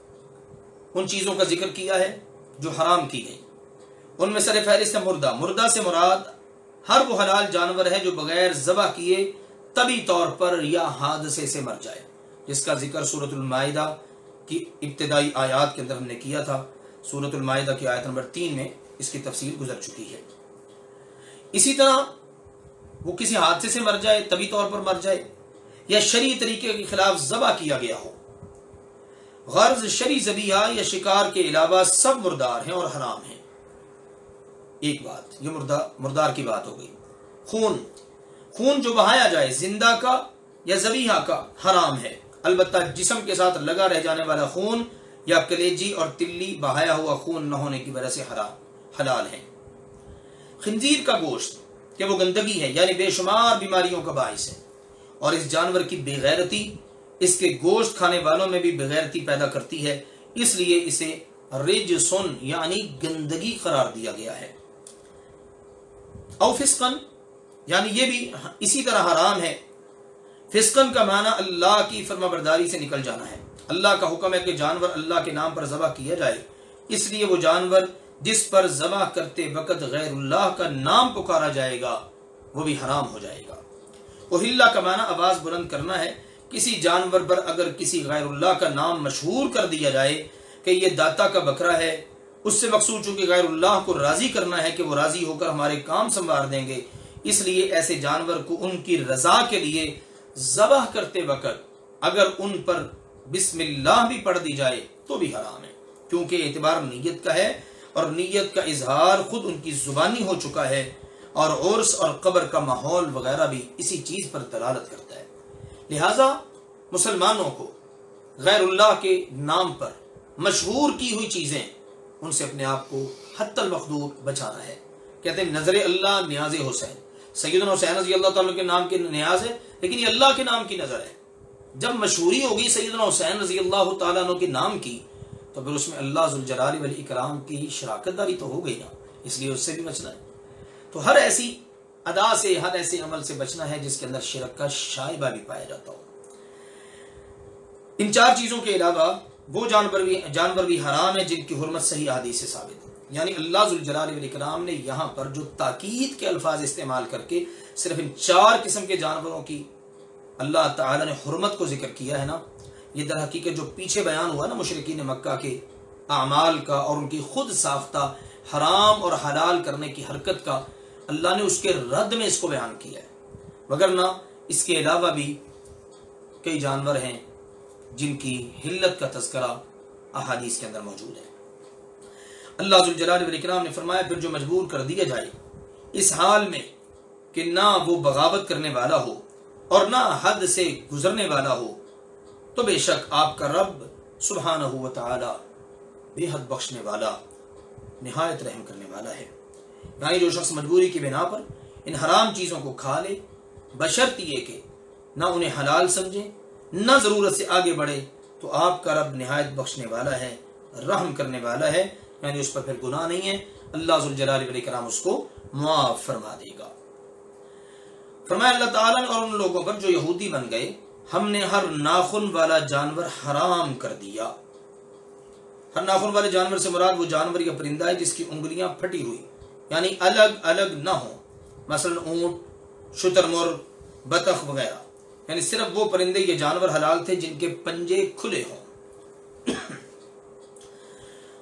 ان چیزوں کا ذکر کیا ہے جو حرام کی گئی۔ ان میں سر فہرست ہے مردہ۔ مردہ سے مراد ہر وہ حلال جانور ہے جو بغیر ذبح کیے طبی طور پر یا حادثے سے مر جائے، جس کا ذکر سورۃ المائدہ کی ابتدائی آیات کے اندر ہم نے کیا تھا۔ سورۃ المائدہ کی آیت نمبر 3 میں اس کی تفصیل گزر چکی ہے۔ اسی طرح وہ کسی حادثے سے مر جائے، طبی طور پر مر جائے، یا شرعی طریقے کے خلاف ذبح کیا گیا ہو۔ غرض شرعی ذبیحہ یا شکار کے علاوہ سب مردار ہیں اور حرام ہیں۔ ایک بات یہ مردار کی بات ہو گئی۔ خون جو بہایا جائے زندہ کا یا ذبیحہ کا حرام ہے، البتہ جسم کے ساتھ لگا رہ جانے والا خون یا کلیجی اور تلی بہایا ہوا خون نہ ہونے کی وجہ سے حلال ہے۔ خنزیر کا گوشت کہ وہ گندگی ہے، یعنی بے شمار بیماریوں کا باعث ہے، اور اس جانور کی بے غیرتی اس کے گوشت کھانے والوں میں بھی بے غیرتی پیدا کرتی ہے، اس لیے اسے رجسن یعنی گندگی قرار دیا گیا ہے۔ او فسقن یعنی یہ بھی اسی طرح حرام ہے۔ فسقن کا معنی اللہ کی فرما برداری سے نکل جانا ہے۔ اللہ کا حکم ہے کہ جانور اللہ کے نام پر ذبح کیا جائے، اس لیے وہ جانور جس پر ذبح کرتے وقت غیر اللہ کا نام پکارا جائے گا وہ بھی حرام ہو جائے گا۔ اہلا کا معنی آواز بلند کرنا ہے۔ کسی جانور پر اگر کسی غیر اللہ کا نام مشہور کر دیا جائے کہ یہ داتا کا بکرا ہے، اس سے مقصود چونکہ غیر اللہ کو راضی کرنا ہے کہ وہ راضی ہو کر ہمارے کام سنوار دیں گے، اس لیے ایسے جانور کو ان کی رضا کے لیے ذبح کرتے وقت اگر ان پر بسم اللہ بھی پڑھ دی جائے تو بھی حرام ہے، کیونکہ اعتبار نیت کا ہے اور نیت کا اظہار خود ان کی زبانی ہو چکا ہے، اور عرس اور قبر کا ماحول وغیرہ بھی اسی چیز پر دلالت کرتا ہے۔ لہذا مسلمانوں کو غیر اللہ کے نام پر مشہور کی ہوئی چیزیں ان سے اپنے آپ کو حتی المقدور بچانا ہے۔ کہتے ہیں نظر اللہ نیاز حسین، سیدنا حسین رضی اللہ تعالیٰ کے نام کے نیاز ہے، لیکن یہ اللہ کے نام کی نظر ہے۔ جب مشہوری ہوگی سیدنا حسین رضی اللہ تعالیٰ عنہ کے نام کی تو پھر اس میں اللہ ذوالجلال والاکرام کی شراکت داری تو ہو گئی نا، اس لیے اس سے بھی بچنا ہے۔ تو ہر ایسی ادا سے، ہر ایسے عمل سے بچنا ہے جس کے اندر شرک کا شائبہ بھی پایا جاتا ہو۔ ان چار چیزوں کے علاوہ وہ جانور بھی حرام ہیں جن کی حرمت صحیح حدیث سے ثابت ہے۔ یعنی اللہ ذوالجلال والاکرام نے یہاں پر جو تاکید کے الفاظ استعمال کر کے صرف ان چار قسم کے جانوروں کی اللہ تعالی نے حرمت کو ذکر کیا ہے نا، یہ در حقیقت جو پیچھے بیان ہوا نا مشرکین مکہ کے اعمال کا اور ان کی خود ساختہ حرام اور حلال کرنے کی حرکت کا، اللہ نے اس کے رد میں اس کو بیان کیا ہے۔ وگرنہ اس کے علاوہ بھی کئی جانور ہیں جن کی حلت کا تذکرہ احادیث کے اندر موجود ہے۔ اللہ ذوالجلال والاکرام نے فرمایا پھر جو مجبور کر دیا جائے اس حال میں کہ نہ وہ بغاوت کرنے والا ہو اور نہ حد سے گزرنے والا ہو تو بے شک آپ کا رب سبحانہ و تعالی بے حد بخشنے والا نہایت رحم کرنے والا ہے۔ یعنی جو شخص مجبوری کی بنا پر ان حرام چیزوں کو کھا لے بشرط یہ کہ نہ انہیں حلال سمجھے نہ ضرورت سے آگے بڑھے تو آپ کا رب نہایت بخشنے والا ہے، رحم کرنے والا ہے، یعنی اس پر پھر گناہ نہیں ہے، اللہ ذوالجلال والاکرام اس کو معاف فرما دے گا۔ فرمایا اللہ تعالیٰ نے اور ان لوگوں پر جو یہودی بن گئے ہم نے ہر ناخن والا جانور حرام کر دیا۔ ہر ناخن والے جانور سے مراد وہ جانور یا پرندہ ہے جس کی انگلیاں پھٹی ہوئی یعنی الگ الگ نہ ہوں، مثلا اونٹ، شتر مرغ، بطخ وغیرہ، یعنی صرف وہ پرندے یا جانور حلال تھے جن کے پنجے کھلے ہوں۔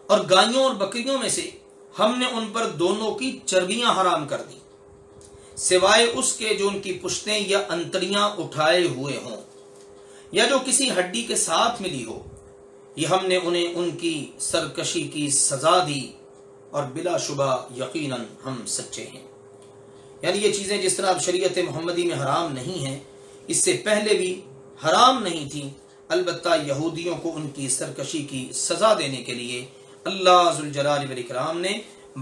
اور گایوں اور بکریوں میں سے ہم نے ان پر دونوں کی چربیاں حرام کر دی سوائے اس کے جو ان کی پشتیں یا انتڑیاں اٹھائے ہوئے ہوں یا جو کسی ہڈی کے ساتھ ملی ہو، یہ ہم نے انہیں ان کی سرکشی کی سزا دی اور بلا شبہ یقیناً ہم سچے ہیں۔ یعنی یہ چیزیں جس طرح اب شریعت محمدی میں حرام نہیں ہیں، اس سے پہلے بھی حرام نہیں تھیں، البتہ یہودیوں کو ان کی سرکشی کی سزا دینے کے لیے اللہ ذوالجلال والاکرام نے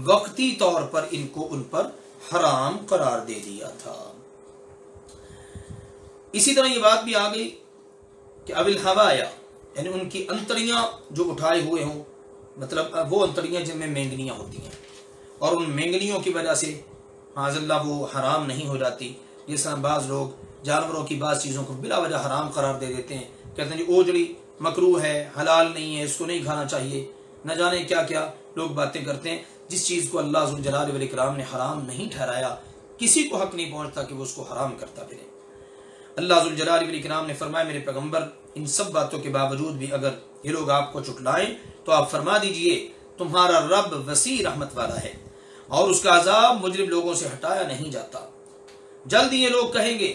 وقتی طور پر ان کو ان پر حرام قرار دے دیا تھا۔ اسی طرح یہ بات بھی آ گئی کہ اب الحوایا یعنی ان کی انتڑیاں جو اٹھائے ہوئے ہوں، مطلب وہ انتڑیاں جن میں مینگنیاں ہوتی ہیں اور ان مینگنیوں کی وجہ سے معاذ اللہ وہ حرام نہیں ہو جاتی، جس طرح بعض لوگ جانوروں کی بعض چیزوں کو بلا وجہ حرام قرار دے دیتے ہیں، کہتے ہیں جی اوجڑی مکروہ ہے، حلال نہیں ہے، اس کو نہیں کھانا چاہیے، نہ جانے کیا کیا لوگ باتیں کرتے ہیں۔ جس چیز کو اللہ ذوالجلال والاکرام نے حرام نہیں ٹھہرایا کسی کو حق نہیں پہنچتا کہ وہ اس کو حرام کرتا پھرے۔ اللہ ذوالجلال والاکرام نے فرمایا میرے پیغمبر ان سب باتوں کے باوجود بھی اگر یہ لوگ آپ کو چٹلائیں تو آپ فرما دیجئے تمہارا رب وسیع رحمت والا ہے اور اس کا عذاب مجرم لوگوں سے ہٹایا نہیں جاتا۔ جلد یہ لوگ کہیں گے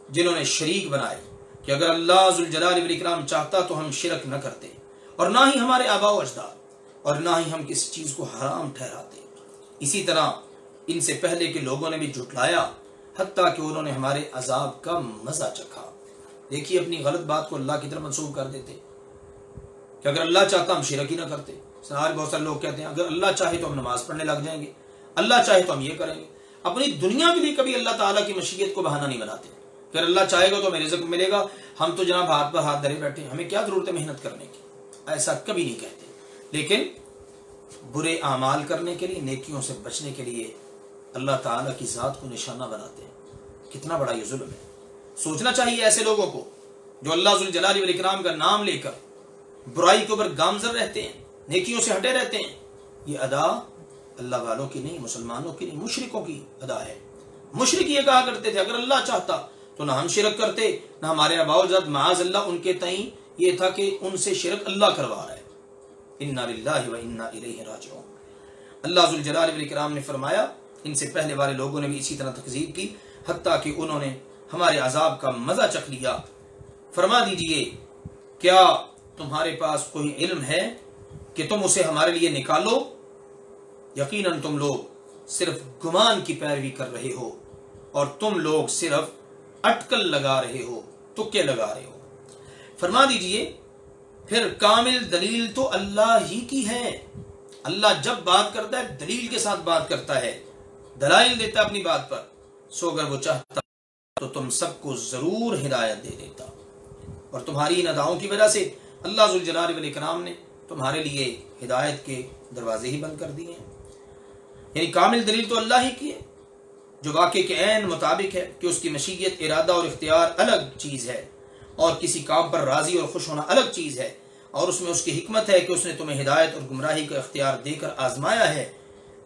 جنہوں نے شریک بنائے کہ اگر اللہ ذوالجلال والاکرام چاہتا تو ہم شرک نہ کرتے اور نہ ہی ہمارے آباء و اجداد اور نہ ہی ہم کسی چیز کو حرام ٹھہراتے۔ اسی طرح ان سے پہلے کے لوگوں نے بھی جھٹلایا حتیٰ کہ انہوں نے ہمارے عذاب کا مزہ چکھا۔ دیکھیے اپنی غلط بات کو اللہ کی طرف منسوب کر دیتے کہ اگر اللہ چاہتا ہم شرک ہی نہ کرتے۔ آج بہت سارے لوگ کہتے ہیں اگر اللہ چاہے تو ہم نماز پڑھنے لگ جائیں گے، اللہ چاہے تو ہم یہ کریں گے۔ اپنی دنیا کے لیے کبھی اللہ تعالیٰ کی مشیت کو بہانہ نہیں بناتے، اگر اللہ چاہے گا تو ہمیں رزق ملے گا، ہم تو جناب ہاتھ پر ہاتھ دھرے بیٹھے، ہمیں کیا ضرورت ہے محنت کرنے کی، ایسا کبھی نہیں کہتے۔ لیکن برے اعمال کرنے کے لیے، نیکیوں سے بچنے کے لیے اللہ تعالیٰ کی ذات کو نشانہ بناتے ہیں۔ کتنا بڑا یہ ظلم ہے۔ سوچنا چاہیے ایسے لوگوں کو جو اللہ ذوالجلال والاکرام کا نام لے کر برائی کے اوپر گامزن رہتے ہیں، نیکیوں سے ہٹے رہتے ہیں، یہ ادا اللہ والوں کی نہیں، مسلمانوں کی نہیں، مشرکوں کی ادا ہے۔ مشرک یہ کہا کرتے تھے اگر اللہ چاہتا تو نہ ہم شرک کرتے نہ ہمارے آباء و اجداد، معاذ اللہ ان کے تئیں یہ تھا کہ ان سے شرک اللہ کروا رہا ہے۔ انا للہ و انا الیہ راجعون۔ اللہ ذوالجلال والاکرام نے فرمایا ان سے پہلے والے لوگوں نے بھی اسی طرح تکذیب کی، حتیٰ کہ انہوں نے ہمارے عذاب کا مزہ چکھ لیا۔ فرما دیجئے کیا تمہارے پاس کوئی علم ہے کہ تم اسے ہمارے لیے نکالو؟ یقیناً تم لوگ صرف گمان کی پیروی کر رہے ہو اور تم لوگ صرف اٹکل لگا رہے ہو، تکے لگا رہے ہو۔ فرما دیجئے پھر کامل دلیل تو اللہ ہی کی ہے۔ اللہ جب بات کرتا ہے دلیل کے ساتھ بات کرتا ہے، دلائل دیتا ہے اپنی بات پر، سو اگر وہ چاہتا تو تم سب کو ضرور ہدایت دے دیتا، اور تمہاری ان اداؤں کی وجہ سے اللہ ذوالجلال والاکرام نے تمہارے لیے ہدایت کے دروازے ہی بند کر دیے ہیں۔ یعنی کامل دلیل تو اللہ ہی کی ہے، جو واقع کے عین مطابق ہے کہ اس کی مشیت، ارادہ اور اختیار الگ چیز ہے، اور کسی کام پر راضی اور خوش ہونا الگ چیز ہے، اور اس میں اس کی حکمت ہے کہ اس نے تمہیں ہدایت اور گمراہی کا اختیار دے کر آزمایا ہے۔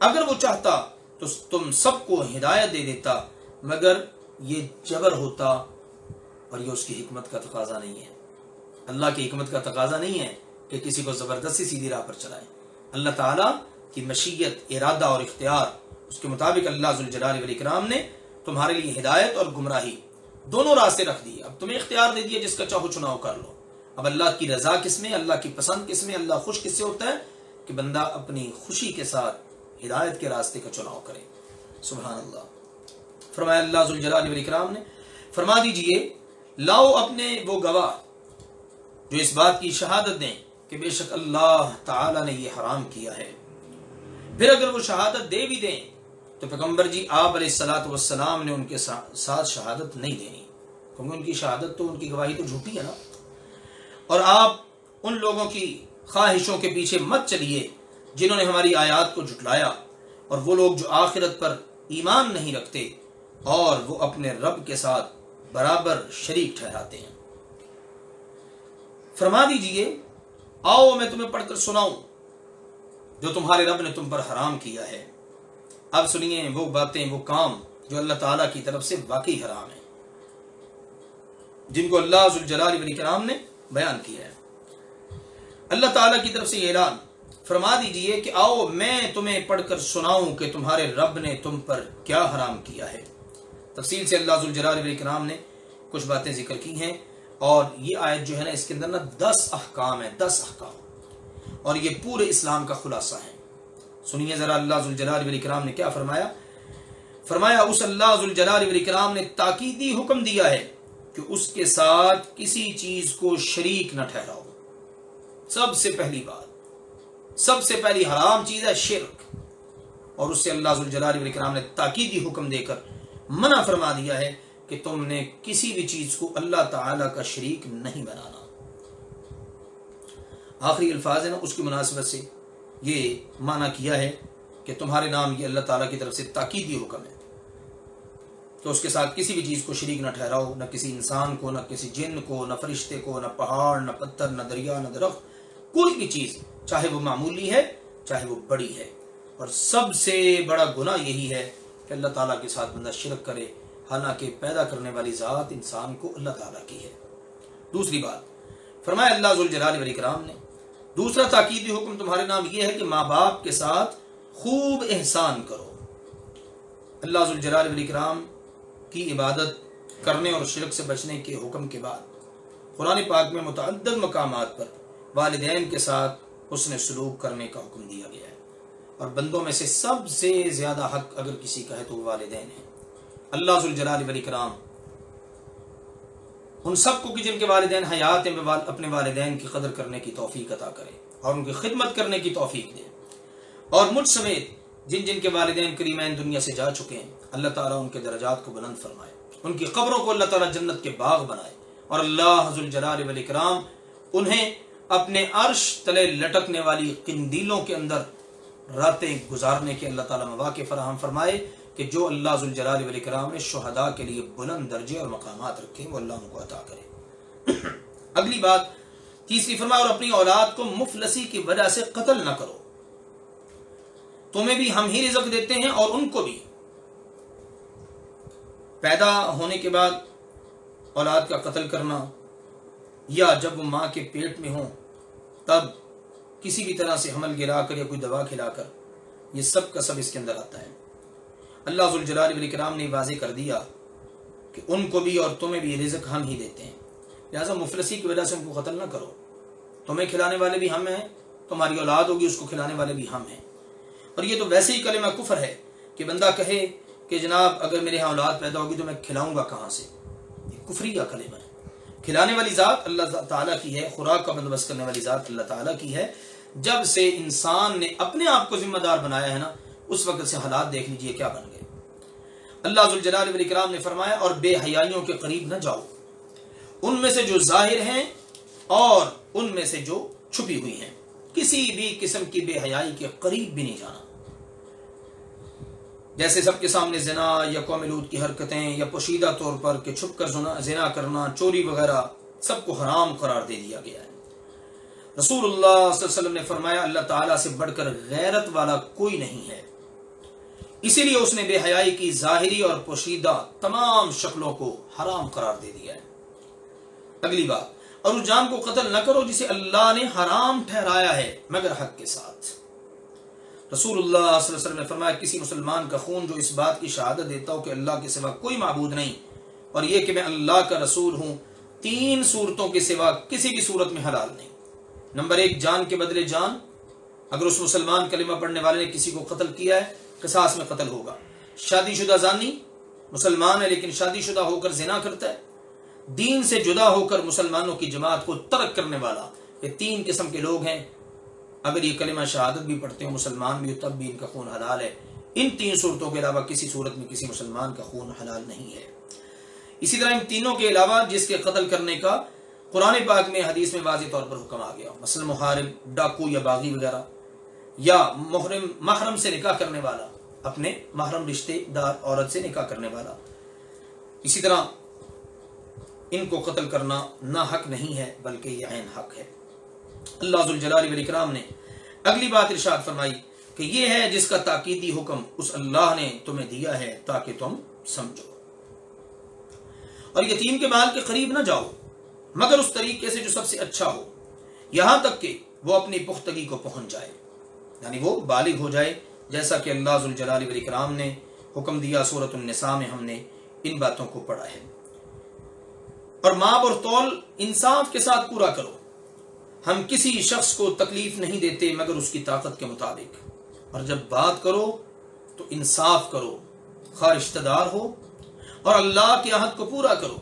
اگر وہ چاہتا تو تم سب کو ہدایت دے دیتا، مگر یہ جبر ہوتا اور یہ اس کی حکمت کا تقاضا نہیں ہے۔ اللہ کی حکمت کا تقاضا نہیں ہے کہ کسی کو زبردستی سیدھی راہ پر چلائے۔ اللہ تعالیٰ کی مشیت، ارادہ اور اختیار، اس کے مطابق اللہ ذوالجلال والاکرام نے تمہارے لیے ہدایت اور گمراہی دونوں راستے رکھ دیے۔ اب تمہیں اختیار دے دیا، جس کا چاہو چناؤ کر لو۔ اب اللہ کی رضا کس میں، اللہ کی پسند کس میں، اللہ خوش کس سے ہوتا ہے کہ بندہ اپنی خوشی کے ساتھ ہدایت کے راستے کا چناؤ کرے۔ سبحان اللہ۔ فرمایا اللہ ذوالجلال والاکرام نے، فرما دیجئے لاؤ اپنے وہ گواہ جو اس بات کی شہادت دیں کہ بے شک اللہ تعالی نے یہ حرام کیا ہے۔ پھر اگر وہ شہادت دے بھی دیں تو پیغمبر جی آپ علیہ الصلوۃ والسلام نے ان کے ساتھ شہادت نہیں دینی، کیونکہ ان کی شہادت تو، ان کی گواہی تو جھوٹی ہے نا۔ اور آپ ان لوگوں کی خواہشوں کے پیچھے مت چلیے جنہوں نے ہماری آیات کو جھٹلایا، اور وہ لوگ جو آخرت پر ایمان نہیں رکھتے اور وہ اپنے رب کے ساتھ برابر شریک ٹھہراتے ہیں۔ فرما دیجئے آؤ میں تمہیں پڑھ کر سناؤں جو تمہارے رب نے تم پر حرام کیا ہے۔ اب سنیے وہ باتیں، وہ کام جو اللہ تعالیٰ کی طرف سے واقعی حرام ہیں، جن کو اللہ ذوالجلال والاکرام نے بیان کیا ہے۔ اللہ تعالیٰ کی طرف سے یہ اعلان، فرما دیجئے کہ آؤ میں تمہیں پڑھ کر سناؤں کہ تمہارے رب نے تم پر کیا حرام کیا ہے۔ تفصیل سے اللہ ذوالجلال والاکرام نے کچھ باتیں ذکر کی ہیں، اور یہ آیت جو ہے نا اس کے اندر نا 10 احکام ہیں، 10 احکام، اور یہ پورے اسلام کا خلاصہ ہے۔ سنیے ذرا اللہ ذوالجلال والاکرام نے کیا فرمایا۔ فرمایا اس اللہ ذوالجلال والاکرام نے تاکیدی حکم دیا ہے کہ اس کے ساتھ کسی چیز کو شریک نہ ٹھہراؤ۔ سب سے پہلی بات، سب سے پہلی حرام چیز ہے شرک، اور اس سے اللہ ذوالجلال والاکرام نے تاکیدی حکم دے کر منع فرما دیا ہے کہ تم نے کسی بھی چیز کو اللہ تعالیٰ کا شریک نہیں بنانا۔ آخری الفاظ ہے نا، اس کی مناسبت سے یہ معنی کیا ہے کہ تمہارے نام یہ اللہ تعالیٰ کی طرف سے تاکیدی حکم ہے کہ اس کے ساتھ کسی بھی چیز کو شریک نہ ٹھہراؤ، نہ کسی انسان کو، نہ کسی جن کو، نہ فرشتے کو، نہ پہاڑ، نہ پتھر، نہ دریا، نہ درخت، کوئی بھی چیز، چاہے وہ معمولی ہے چاہے وہ بڑی ہے۔ اور سب سے بڑا گناہ یہی ہے کہ اللہ تعالیٰ کے ساتھ بندہ شرک کرے، حالانکہ پیدا کرنے والی ذات انسان کو اللہ تعالیٰ کی ہے۔ دوسری بات فرمایا اللہ ذوالجلال والاکرام نے، دوسرا تاکیدی حکم تمہارے نام یہ ہے کہ ماں باپ کے ساتھ خوب احسان کرو۔ اللہ ذوالجلال والاکرام کی عبادت کرنے اور شرک سے بچنے کے حکم کے بعد قرآن پاک میں متعدد مقامات پر والدین کے ساتھ حسن سلوک کرنے کا حکم دیا گیا ہے، اور بندوں میں سے سب سے زیادہ حق اگر کسی کا ہے تو وہ والدین ہیں۔ اللہ ذوالجلال والاکرام ان سب کو کہ جن کے والدین حیات ہیں اپنے والدین کی قدر کرنے کی توفیق عطا کرے اور ان کی خدمت کرنے کی توفیق دے، اور مجھ سمیت جن جن کے والدین کریمین دنیا سے جا چکے ہیں اللہ تعالیٰ ان کے درجات کو بلند فرمائے، ان کی قبروں کو اللہ تعالیٰ جنت کے باغ بنائے، اور اللہ ذوالجلال والاکرام انہیں اپنے عرش تلے لٹکنے والی قندیلوں کے اندر راتیں گزارنے کے اللہ تعالیٰ مواقع فراہم فرمائے کہ جو اللہ ذوالجلال والاکرام نے شہداء کے لیے بلند درجے اور مقامات رکھے وہ اللہ ان کو عطا کرے۔ اگلی بات تیسری فرمایا، اور اپنی اولاد کو مفلسی کی وجہ سے قتل نہ کرو۔ تمہیں بھی ہم ہی رزق دیتے ہیں اور ان کو بھی۔ پیدا ہونے کے بعد اولاد کا قتل کرنا یا جب وہ ماں کے پیٹ میں ہوں تب کسی بھی طرح سے حمل گرا کر یا کوئی دوا کھلا کر، یہ سب کا سب اس کے اندر آتا ہے۔ اللہ ذوالجلال والاکرام نے واضح کر دیا کہ ان کو بھی اور تمہیں بھی رزق ہم ہی دیتے ہیں، لہٰذا مفلسی کی وجہ سے ان کو قتل نہ کرو۔ تمہیں کھلانے والے بھی ہم ہیں، تمہاری اولاد ہوگی اس کو کھلانے والے بھی ہم ہیں۔ اور یہ تو ویسے ہی کلمہ کفر ہے کہ بندہ کہے کہ جناب اگر میرے ہاں اولاد پیدا ہوگی تو میں کھلاؤں گا کہاں سے، یہ کفری کا کلمہ ہے۔ کھلانے والی ذات اللہ تعالیٰ کی ہے، خوراک کا بندوبست کرنے والی ذات اللہ تعالیٰ کی ہے۔ جب سے انسان نے اپنے آپ کو ذمہ دار بنایا ہے نا، اس وقت سے حالات دیکھ لیجئے کیا بن گئے۔ اللہ ذوالجلال والاکرام نے فرمایا اور بے حیائیوں کے قریب نہ جاؤ، ان میں سے جو ظاہر ہیں اور ان میں سے جو چھپی ہوئی ہیں، کسی بھی قسم کی بے حیائی کے قریب بھی نہیں جانا۔ جیسے سب کے سامنے زنا یا قوم لوط کی حرکتیں یا پوشیدہ طور پر کہ چھپ کر زنا کرنا، چوری وغیرہ سب کو حرام قرار دے دیا گیا ہے۔ رسول اللہ صلی اللہ علیہ وسلم نے فرمایا اللہ تعالیٰ سے بڑھ کر غیرت والا کوئی نہیں ہے، اسی لیے اس نے بے حیائی کی ظاہری اور پوشیدہ تمام شکلوں کو حرام قرار دے دیا ہے۔ اگلی بات، اور اس جان کو قتل نہ کرو جسے اللہ نے حرام ٹھہرایا ہے مگر حق کے ساتھ۔ رسول اللہ صلی اللہ علیہ وسلم نے فرمایا کسی مسلمان کا خون جو اس بات کی شہادت دیتا ہو کہ اللہ کے سوا کوئی معبود نہیں اور یہ کہ میں اللہ کا رسول ہوں، 3 صورتوں کے سوا کسی بھی صورت میں حلال نہیں۔ نمبر 1، جان کے بدلے جان، اگر اس مسلمان کلمہ پڑھنے والے نے کسی کو قتل کیا ہے قصاص میں قتل ہوگا۔ شادی شدہ زانی، مسلمان ہے لیکن شادی شدہ ہو کر زنا کرتا ہے، دین سے جدا ہو کر مسلمانوں کی جماعت کو ترک کرنے والا، یہ 3 قسم کے لوگ ہیں۔ اگر یہ کلمہ شہادت بھی پڑھتے ہو، مسلمان بھی ہو، تب بھی ان کا خون حلال ہے۔ ان 3 صورتوں کے علاوہ کسی صورت میں کسی مسلمان کا خون حلال نہیں ہے۔ اسی طرح ان تینوں کے علاوہ جس کے قتل کرنے کا قرآن پاک میں حدیث میں واضح طور پر حکم آ گیا، مثلا محارب، ڈاکو یا باغی وغیرہ، یا محرم سے نکاح کرنے والا، اپنے محرم رشتے دار عورت سے نکاح کرنے والا، اسی طرح ان کو قتل کرنا نہ حق نہیں ہے بلکہ یہ عین حق ہے۔ اللہ ذوالجلال والاکرام نے اگلی بات ارشاد فرمائی کہ یہ ہے جس کا تاکیدی حکم اس اللہ نے تمہیں دیا ہے تاکہ تم سمجھو، اور یتیم کے مال کے قریب نہ جاؤ مگر اس طریقے سے جو سب سے اچھا ہو، یہاں تک کہ وہ اپنی پختگی کو پہنچ جائے، یعنی وہ بالغ ہو جائے، جیسا کہ اللہ ذوالجلال والاکرام نے حکم دیا۔ سورۃ النساء میں ہم نے ان باتوں کو پڑھا ہے۔ اور ماپ اور تول انصاف کے ساتھ پورا کرو، ہم کسی شخص کو تکلیف نہیں دیتے مگر اس کی طاقت کے مطابق، اور جب بات کرو تو انصاف کرو، خواہ رشتہ دار ہو، اور اللہ کے عہد کو پورا کرو،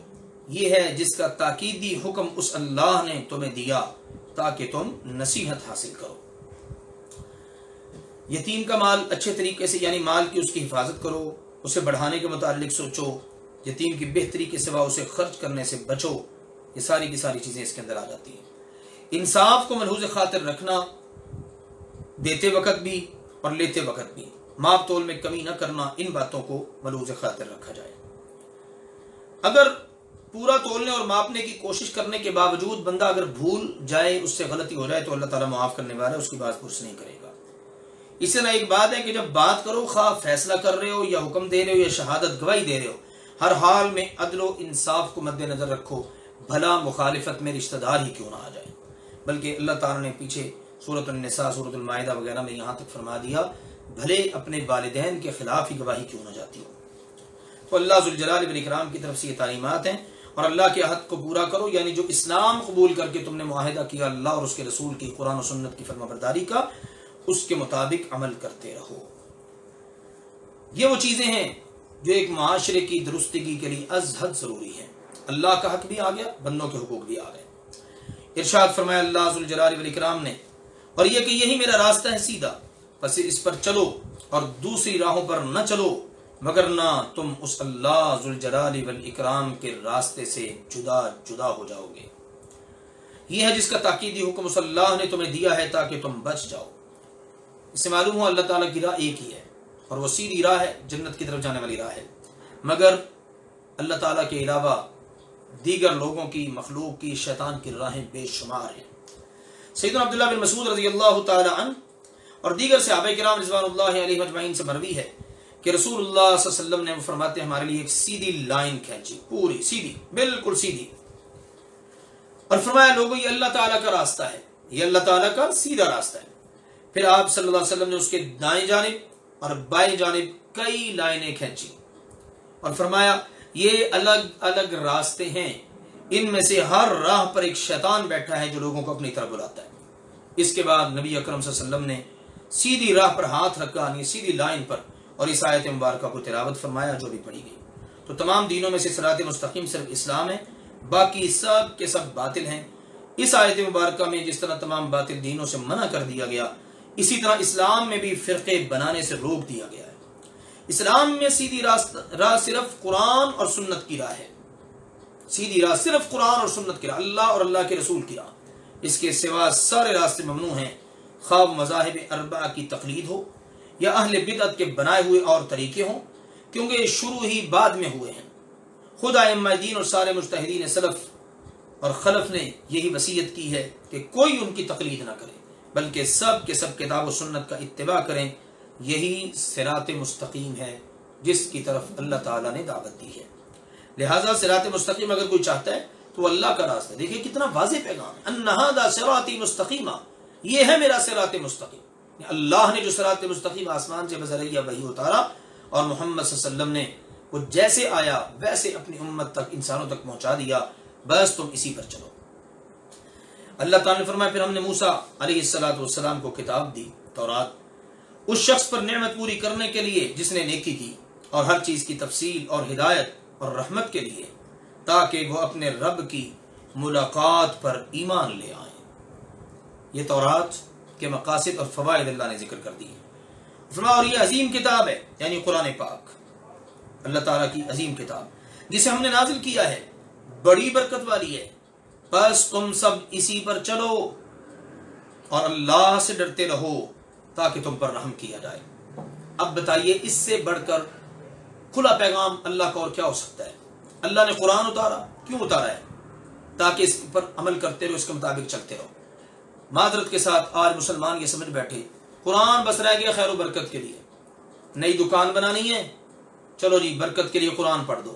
یہ ہے جس کا تاکیدی حکم اس اللہ نے تمہیں دیا تاکہ تم نصیحت حاصل کرو۔ یتیم کا مال اچھے طریقے سے، یعنی مال کی اس کی حفاظت کرو، اسے بڑھانے کے متعلق سوچو، یتیم کی بہتری کے سوا اسے خرچ کرنے سے بچو، یہ ساری کی ساری چیزیں اس کے اندر آ جاتی ہیں۔ انصاف کو ملحوظ خاطر رکھنا، دیتے وقت بھی اور لیتے وقت بھی، ماپ تول میں کمی نہ کرنا، ان باتوں کو ملحوظ خاطر رکھا جائے۔ اگر پورا تولنے اور ماپنے کی کوشش کرنے کے باوجود بندہ اگر بھول جائے، اس سے غلطی ہو جائے، تو اللہ تعالیٰ معاف کرنے والا ہے، اس کی بات پرس نہیں کرے گا۔ اس سے نہ ایک بات ہے کہ جب بات کرو، خواہ فیصلہ کر رہے ہو یا حکم دے رہے ہو یا شہادت گواہی دے رہے ہو، ہر حال میں عدل و انصاف کو مد نظر رکھو، بھلا مخالفت میں رشتہ دار ہی کیوں نہ آ جائے۔ بلکہ اللہ تعالیٰ نے پیچھے سورۃ النساء، سورۃ المائدہ وغیرہ میں یہاں تک فرما دیا بھلے اپنے والدین کے خلاف ہی گواہی کیوں نہ جاتی ہو۔ تو اللہ ذوالجلال والاکرام کی طرف سے یہ تعلیمات ہیں، اور اللہ کے عہد کو پورا کرو، یعنی جو اسلام قبول کر کے تم نے معاہدہ کیا اللہ اور اس کے رسول کی، قرآن و سنت کی فرمانبرداری کا، اس کے مطابق عمل کرتے رہو۔ یہ وہ چیزیں ہیں جو ایک معاشرے کی درستگی کے لیے از حد ضروری ہیں۔ اللہ کا حق بھی آ گیا، بندوں کے حقوق بھی آ گئے۔ ارشاد فرمایا اللہ ذوالجلال والاکرام نے، اور یہ کہ یہی میرا راستہ ہے سیدھا، پس اس پر چلو اور دوسری راہوں پر نہ چلو، مگر نہ تم اس اللہ ذوالجلال والاکرام کے راستے سے جدا جدا ہو جاؤ گے۔ یہ ہے جس کا تاکیدی حکم اس اللہ نے تمہیں دیا ہے تاکہ تم بچ جاؤ۔ اس سے معلوم ہو اللہ تعالیٰ کی راہ ایک ہی ہے، اور وہ سیدھی راہ ہے، جنت کی طرف جانے والی راہ ہے، مگر اللہ تعالیٰ کے علاوہ دیگر لوگوں کی، مخلوق کی، شیطان کی راہیں بے شمار ہیں۔ سیدنا عبداللہ بن مسعود رضی اللہ تعالی عنہ اور دیگر صحابہ کرام رضوان اللہ علیہ اجمعین سے مروی ہے کہ رسول اللہ صلی اللہ علیہ وسلم نے فرماتے ہیں ہمارے لیے ایک سیدھی لائن کھینچی، پوری سیدھی، بالکل سیدھی، اور فرمایا لوگوں یہ اللہ تعالیٰ کا راستہ ہے، یہ اللہ تعالیٰ کا سیدھا راستہ ہے۔ پھر آپ صلی اللہ علیہ وسلم نے اس کے دائیں جانب اور بائیں جانب کئی لائنیں کھینچی اور فرمایا یہ الگ الگ راستے ہیں، ان میں سے ہر راہ پر ایک شیطان بیٹھا ہے جو لوگوں کو اپنی طرف بلاتا ہے۔ اس کے بعد نبی اکرم صلی اللہ علیہ وسلم نے سیدھی راہ پر ہاتھ رکھا، یعنی سیدھی لائن پر، اور اس آیت مبارکہ کو تلاوت فرمایا جو بھی پڑھی گئی۔ تو تمام دینوں میں سے صراط مستقیم صرف اسلام ہے، باقی سب کے سب باطل ہیں۔ اس آیت مبارکہ میں جس طرح تمام باطل دینوں سے منع کر دیا گیا، اسی طرح اسلام میں بھی فرقے بنانے سے روک دیا گیا ہے۔ اسلام میں سیدھی راہ صرف قرآن اور سنت کی راہ ہے، سیدھی راہ صرف قرآن اور سنت کی راہ، اللہ اور اللہ کے رسول کی راہ، اس کے سوا سارے راستے ممنوع ہیں، خواہ مذاہب اربعہ کی تقلید ہو یا اہل بدعت کے بنائے ہوئے اور طریقے ہوں، کیونکہ یہ شروع ہی بعد میں ہوئے ہیں۔ خود ائمہ دین اور سارے مجتہدین سلف اور خلف نے یہی وصیت کی ہے کہ کوئی ان کی تقلید نہ کرے، بلکہ سب کے سب کتاب و سنت کا اتباع کریں، یہی صراط مستقیم ہے جس کی طرف اللہ تعالیٰ نے دعوت دی ہے۔ لہٰذا صراط مستقیم اگر کوئی چاہتا ہے تو وہ اللہ کا راستہ ہے۔ دیکھیں کتنا واضح پیغام ہے، ان ھذا صراطی مستقیما، یہ ہے میرا صراط مستقیم۔ اللہ نے جو صراط مستقیم آسمان سے بذریعہ وحی اتارا اور محمد صلی اللہ علیہ وسلم نے وہ جیسے آیا ویسے اپنی امت تک، انسانوں تک پہنچا دیا، بس تم اسی پر چلو۔ اللہ تعالیٰ نے فرمایا پھر ہم نے موسیٰ علیہ السلام کو کتاب دی، تورات، اس شخص پر نعمت پوری کرنے کے لیے جس نے نیکی کی، اور ہر چیز کی تفصیل اور ہدایت اور رحمت کے لیے، تاکہ وہ اپنے رب کی ملاقات پر ایمان لے آئیں۔ یہ تورات کے مقاصد اور فوائد اللہ نے ذکر کر دی۔ فرمایا اور یہ عظیم کتاب ہے، یعنی قرآن پاک، اللہ تعالیٰ کی عظیم کتاب جسے ہم نے نازل کیا ہے، بڑی برکت والی ہے، بس تم سب اسی پر چلو اور اللہ سے ڈرتے رہو تاکہ تم پر رحم کیا جائے۔ اب بتائیے اس سے بڑھ کر کھلا پیغام اللہ کا اور کیا ہو سکتا ہے؟ اللہ نے قرآن اتارا، کیوں اتارا ہے؟ تاکہ اس پر عمل کرتے رہو، اس کے مطابق چلتے رہو۔ معذرت کے ساتھ آج مسلمان یہ سمجھ بیٹھے قرآن بس رہ گیا خیر و برکت کے لیے، نئی دکان بنانی ہے، چلو جی برکت کے لیے قرآن پڑھ دو،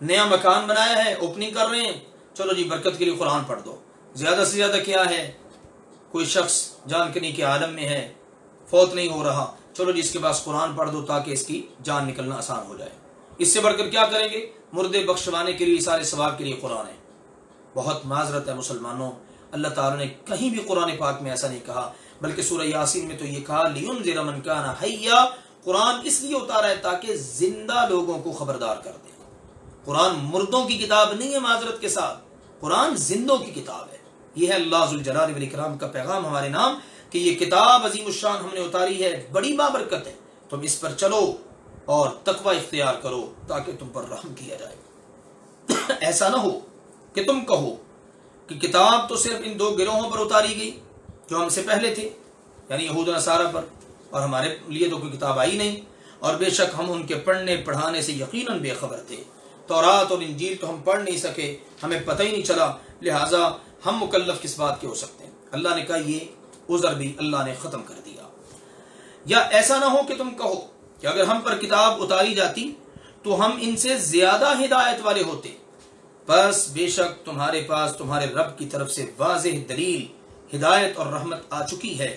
نیا مکان بنایا ہے، اوپننگ کر رہے ہیں، چلو جی برکت کے لیے قرآن پڑھ دو۔ زیادہ سے زیادہ کیا ہے، کوئی شخص جان کنی کے عالم میں ہے، فوت نہیں ہو رہا، چلو جی اس کے پاس قرآن پڑھ دو تاکہ اس کی جان نکلنا آسان ہو جائے۔ اس سے بڑھ کر کیا کریں گے؟ مردے بخشوانے کے لیے، سارے ثواب کے لیے قرآن ہے۔ بہت معذرت ہے مسلمانوں، اللہ تعالیٰ نے کہیں بھی قرآن پاک میں ایسا نہیں کہا، بلکہ سورہ یاسین میں تو یہ کہا لِيُنذِرَ مَن كَانَ حَيًّا، قرآن اس لیے اتارا ہے تاکہ زندہ لوگوں کو خبردار کر دے۔ قرآن مردوں کی کتاب نہیں ہے، معذرت کے ساتھ قرآن زندوں کی کتاب ہے۔ یہ ہے اللہ ذوالجلال والاکرام کا پیغام ہمارے نام کہ یہ کتاب عظیم الشان ہم نے اتاری ہے، بڑی بابرکت ہے، تم اس پر چلو اور تقوی اختیار کرو تاکہ تم پر رحم کیا جائے۔ ایسا نہ ہو کہ تم کہو کہ کتاب تو صرف ان دو گروہوں پر اتاری گئی جو ہم سے پہلے تھے، یعنی یہود و نصارہ پر، اور ہمارے لیے تو کوئی کتاب آئی نہیں، اور بے شک ہم ان کے پڑھنے پڑھانے سے یقیناً بے خبر تھے۔ تورات اور انجیل تو ہم پڑھ نہیں سکے، ہمیں پتہ ہی نہیں چلا، لہٰذا ہم مکلف کس بات کے ہو سکتے ہیں؟ اللہ نے کہا یہ عذر بھی اللہ نے ختم کر دیا۔ یا ایسا نہ ہو کہ تم کہو کہ اگر ہم پر کتاب اتاری جاتی تو ہم ان سے زیادہ ہدایت والے ہوتے، بس بے شک تمہارے پاس تمہارے رب کی طرف سے واضح دلیل، ہدایت اور رحمت آ چکی ہے،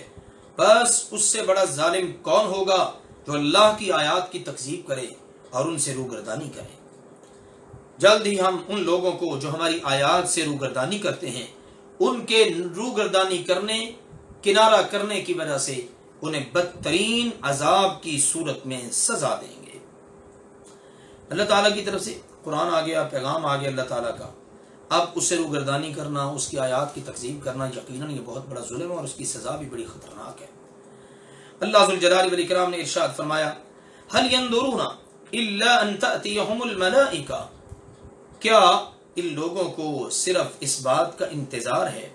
بس اس سے بڑا ظالم کون ہوگا جو اللہ کی آیات کی تکذیب کرے اور ان سے روگردانی کرے۔ جلد ہی ہم ان لوگوں کو جو ہماری آیات سے روگردانی کرتے ہیں، ان کے روگردانی کرنے، کنارہ کرنے کی وجہ سے انہیں بدترین عذاب کی صورت میں سزا دیں گے۔ اللہ تعالیٰ کی طرف سے قرآن آ گیا، پیغام آ گیا اللہ تعالیٰ کا، اب اس سے روگردانی کرنا، اس کی آیات کی تکذیب کرنا یقیناً یہ بہت بڑا ظلم ہے اور اس کی سزا بھی بڑی خطرناک ہے۔ اللہ ذوالجلال والاکرام نے ارشاد فرمایا هل ينظرون الا ان تأتيهم الملائکہ، کیا ان لوگوں کو صرف اس بات کا انتظار ہے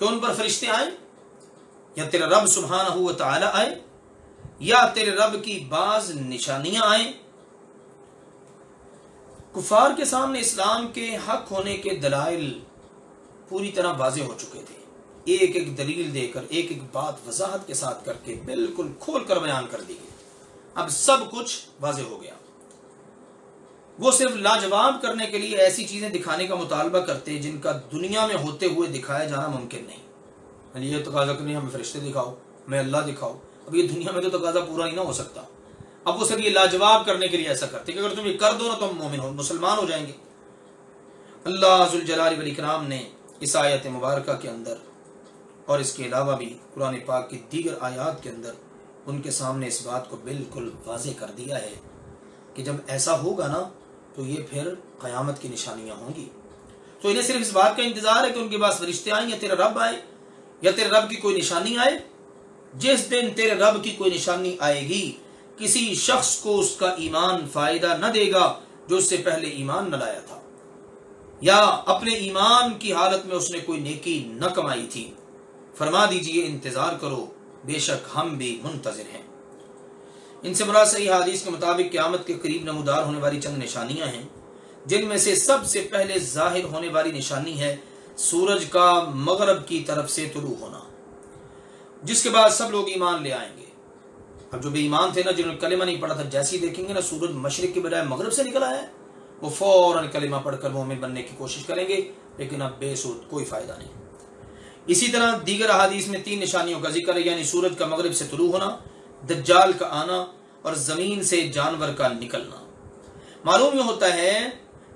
کہ ان پر فرشتے آئیں، یا تیرے رب سبحانہ و تعالی آئے، یا تیرے رب کی بعض نشانیاں آئیں۔ کفار کے سامنے اسلام کے حق ہونے کے دلائل پوری طرح واضح ہو چکے تھے، ایک ایک دلیل دے کر ایک ایک بات وضاحت کے ساتھ کر کے بالکل کھول کر بیان کر دی گئی۔ اب سب کچھ واضح ہو گیا۔ وہ صرف لاجواب کرنے کے لیے ایسی چیزیں دکھانے کا مطالبہ کرتے جن کا دنیا میں ہوتے ہوئے دکھایا جانا ممکن نہیں۔ یہ تقاضا کرنی ہمیں فرشتے دکھاؤ، ہمیں اللہ دکھاؤ، اب یہ دنیا میں تو تقاضا پورا ہی نہ ہو سکتا۔ اب وہ صرف یہ لاجواب کرنے کے لیے ایسا کرتے کہ اگر تم یہ کر دو نا تو ہم مومن ہو، مسلمان ہو جائیں گے۔ اللہ ذوالجلال والاکرام نے اس آیت مبارکہ کے اندر اور اس کے علاوہ بھی قرآن پاک کی دیگر آیات کے اندر ان کے سامنے اس بات کو بالکل واضح کر دیا ہے کہ جب ایسا ہوگا نا تو یہ پھر قیامت کی نشانیاں ہوں گی۔ تو انہیں صرف اس بات کا انتظار ہے کہ ان کے پاس فرشتے آئیں یا تیرا رب آئے یا تیرے رب کی کوئی نشانی آئے۔ جس دن تیرے رب کی کوئی نشانی آئے گی کسی شخص کو اس کا ایمان فائدہ نہ دے گا جو اس سے پہلے ایمان نہ لایا تھا یا اپنے ایمان کی حالت میں اس نے کوئی نیکی نہ کمائی تھی۔ فرما دیجئے انتظار کرو، بے شک ہم بھی منتظر ہیں۔ ان سے مراد صحیح حدیث کے مطابق قیامت کے قریب نمودار ہونے والی چند نشانیاں ہیں، جن میں سے سب سے پہلے ظاہر ہونے والی نشانی ہے سورج کا مغرب کی طرف سے طلوع ہونا، جس کے بعد سب لوگ ایمان لے آئیں گے۔ اب جو بے ایمان تھے نا، جنہوں نے کلمہ نہیں پڑھا تھا، جیسے ہی دیکھیں گے نا سورج مشرق کے بجائے مغرب سے نکل آیا ہے، وہ فوراً کلمہ پڑھ کر مومن بننے کی کوشش کریں گے، لیکن اب بے سود، کوئی فائدہ نہیں۔ اسی طرح دیگر احادیث میں 3 نشانیوں کا ذکر ہے، یعنی سورج کا مغرب سے طلوع ہونا، دجال کا آنا اور زمین سے جانور کا نکلنا۔ معلوم یہ ہوتا ہے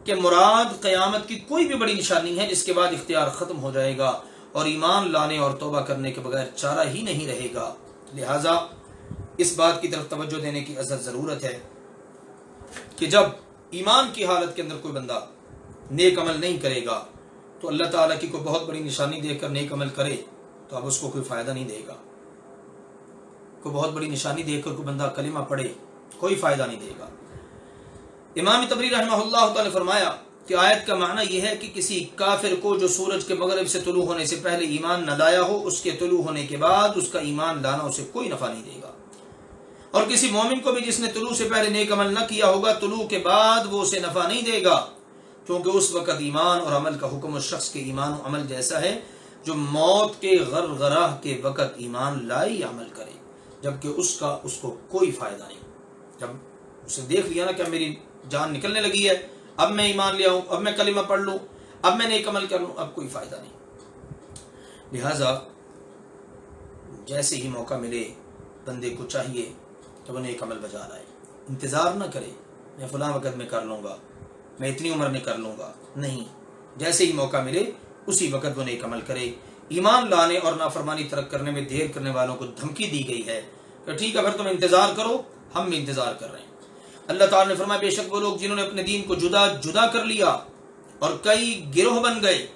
کہ مراد قیامت کی کوئی بھی بڑی نشانی ہے جس کے بعد اختیار ختم ہو جائے گا اور ایمان لانے اور توبہ کرنے کے بغیر چارہ ہی نہیں رہے گا۔ لہٰذا اس بات کی طرف توجہ دینے کی ازحد ضرورت ہے کہ جب ایمان کی حالت کے اندر کوئی بندہ نیک عمل نہیں کرے گا تو اللہ تعالیٰ کی کوئی بہت بڑی نشانی دیکھ کر نیک عمل کرے تو اب اس کو کوئی فائدہ نہیں دے گا۔ کوئی بہت بڑی نشانی دیکھ کر کوئی بندہ کلمہ پڑھے، کوئی فائدہ نہیں دے گا۔ امام طبری رحمہ اللہ تعالی نے فرمایا کہ آیت کا معنی یہ ہے کہ کسی کافر کو جو سورج کے مغرب سے طلوع ہونے سے پہلے ایمان نہ لایا ہو، اس کے طلوع ہونے کے بعد اس کا ایمان لانا اسے کوئی نفع نہیں دے گا، اور کسی مومن کو بھی جس نے طلوع سے پہلے نیک عمل نہ کیا ہوگا، طلوع کے بعد وہ اسے نفع نہیں دے گا، کیونکہ اس وقت ایمان اور عمل کا حکم اس شخص کے ایمان و عمل جیسا ہے جو موت کے غرغرہ کے وقت ایمان لائے یا عمل کرے، جبکہ اس کو کوئی فائدہ نہیں۔ جب اسے دیکھ لیا نا کہ میری جان نکلنے لگی ہے، اب میں ایمان لے آؤں، اب میں کلمہ پڑھ لوں، اب میں نیک عمل کر لوں، اب کوئی فائدہ نہیں۔ لہٰذا جیسے ہی موقع ملے بندے کو چاہیے کہ وہ نیک عمل بجا لائے، انتظار نہ کرے میں فلاں وقت میں کر لوں گا، میں اتنی عمر میں کر لوں گا، نہیں، جیسے ہی موقع ملے اسی وقت وہ نیک عمل کرے۔ ایمان لانے اور نافرمانی ترک کرنے میں دیر کرنے والوں کو دھمکی دی گئی ہے کہ ٹھیک ہے پھر تم انتظار کرو، ہم بھی انتظار کر رہے ہیں۔ اللہ تعالیٰ نے فرمایا بے شک وہ لوگ جنہوں نے اپنے دین کو جدا جدا کر لیا اور کئی گروہ بن گئے،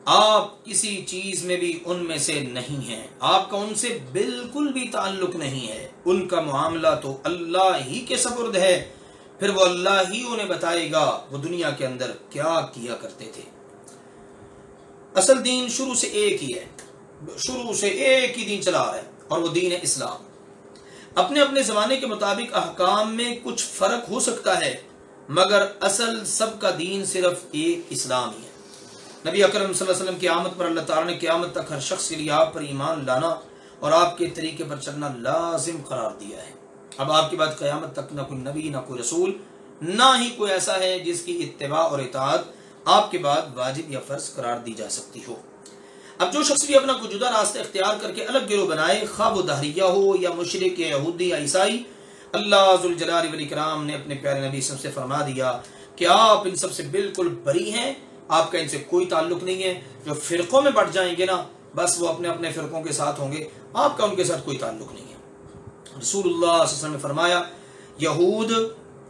آپ کسی چیز میں بھی ان میں سے نہیں ہیں، آپ کا ان سے بالکل بھی تعلق نہیں ہے، ان کا معاملہ تو اللہ ہی کے سپرد ہے، پھر وہ اللہ ہی انہیں بتائے گا وہ دنیا کے اندر کیا کیا کرتے تھے۔ اصل دین شروع سے ایک ہی ہے، شروع سے ایک ہی دین چلا رہا ہے، اور وہ دین ہے اسلام۔ اپنے اپنے زمانے کے مطابق احکام میں کچھ فرق ہو سکتا ہے، مگر اصل سب کا دین صرف ایک اسلام ہی ہے۔ نبی اکرم صلی اللہ علیہ وسلم کی آمد پر اللہ تعالیٰ نے قیامت تک ہر شخص کے لیے آپ پر ایمان لانا اور آپ کے طریقے پر چلنا لازم قرار دیا ہے۔ اب آپ کے بعد قیامت تک نہ کوئی نبی، نہ کوئی رسول، نہ ہی کوئی ایسا ہے جس کی اتباع اور اطاعت آپ کے بعد واجب یا فرض قرار دی جا سکتی ہو۔ اب جو شخص بھی اپنا کوئی جدا راستہ اختیار کر کے الگ گروہ بنائے، خواہ وہ دہریہ ہو یا مشرک یا یہودی یا عیسائی، اللہ ذوالجلال والاکرام نے اپنے پیارے نبی سے فرما دیا کہ آپ ان سب سے بالکل بری ہیں، آپ کا ان سے کوئی تعلق نہیں ہے۔ جو فرقوں میں بٹ جائیں گے نا، بس وہ اپنے اپنے فرقوں کے ساتھ ہوں گے، آپ کا ان کے ساتھ کوئی تعلق نہیں ہے۔ رسول اللہ صلی اللہ علیہ وسلم نے فرمایا یہود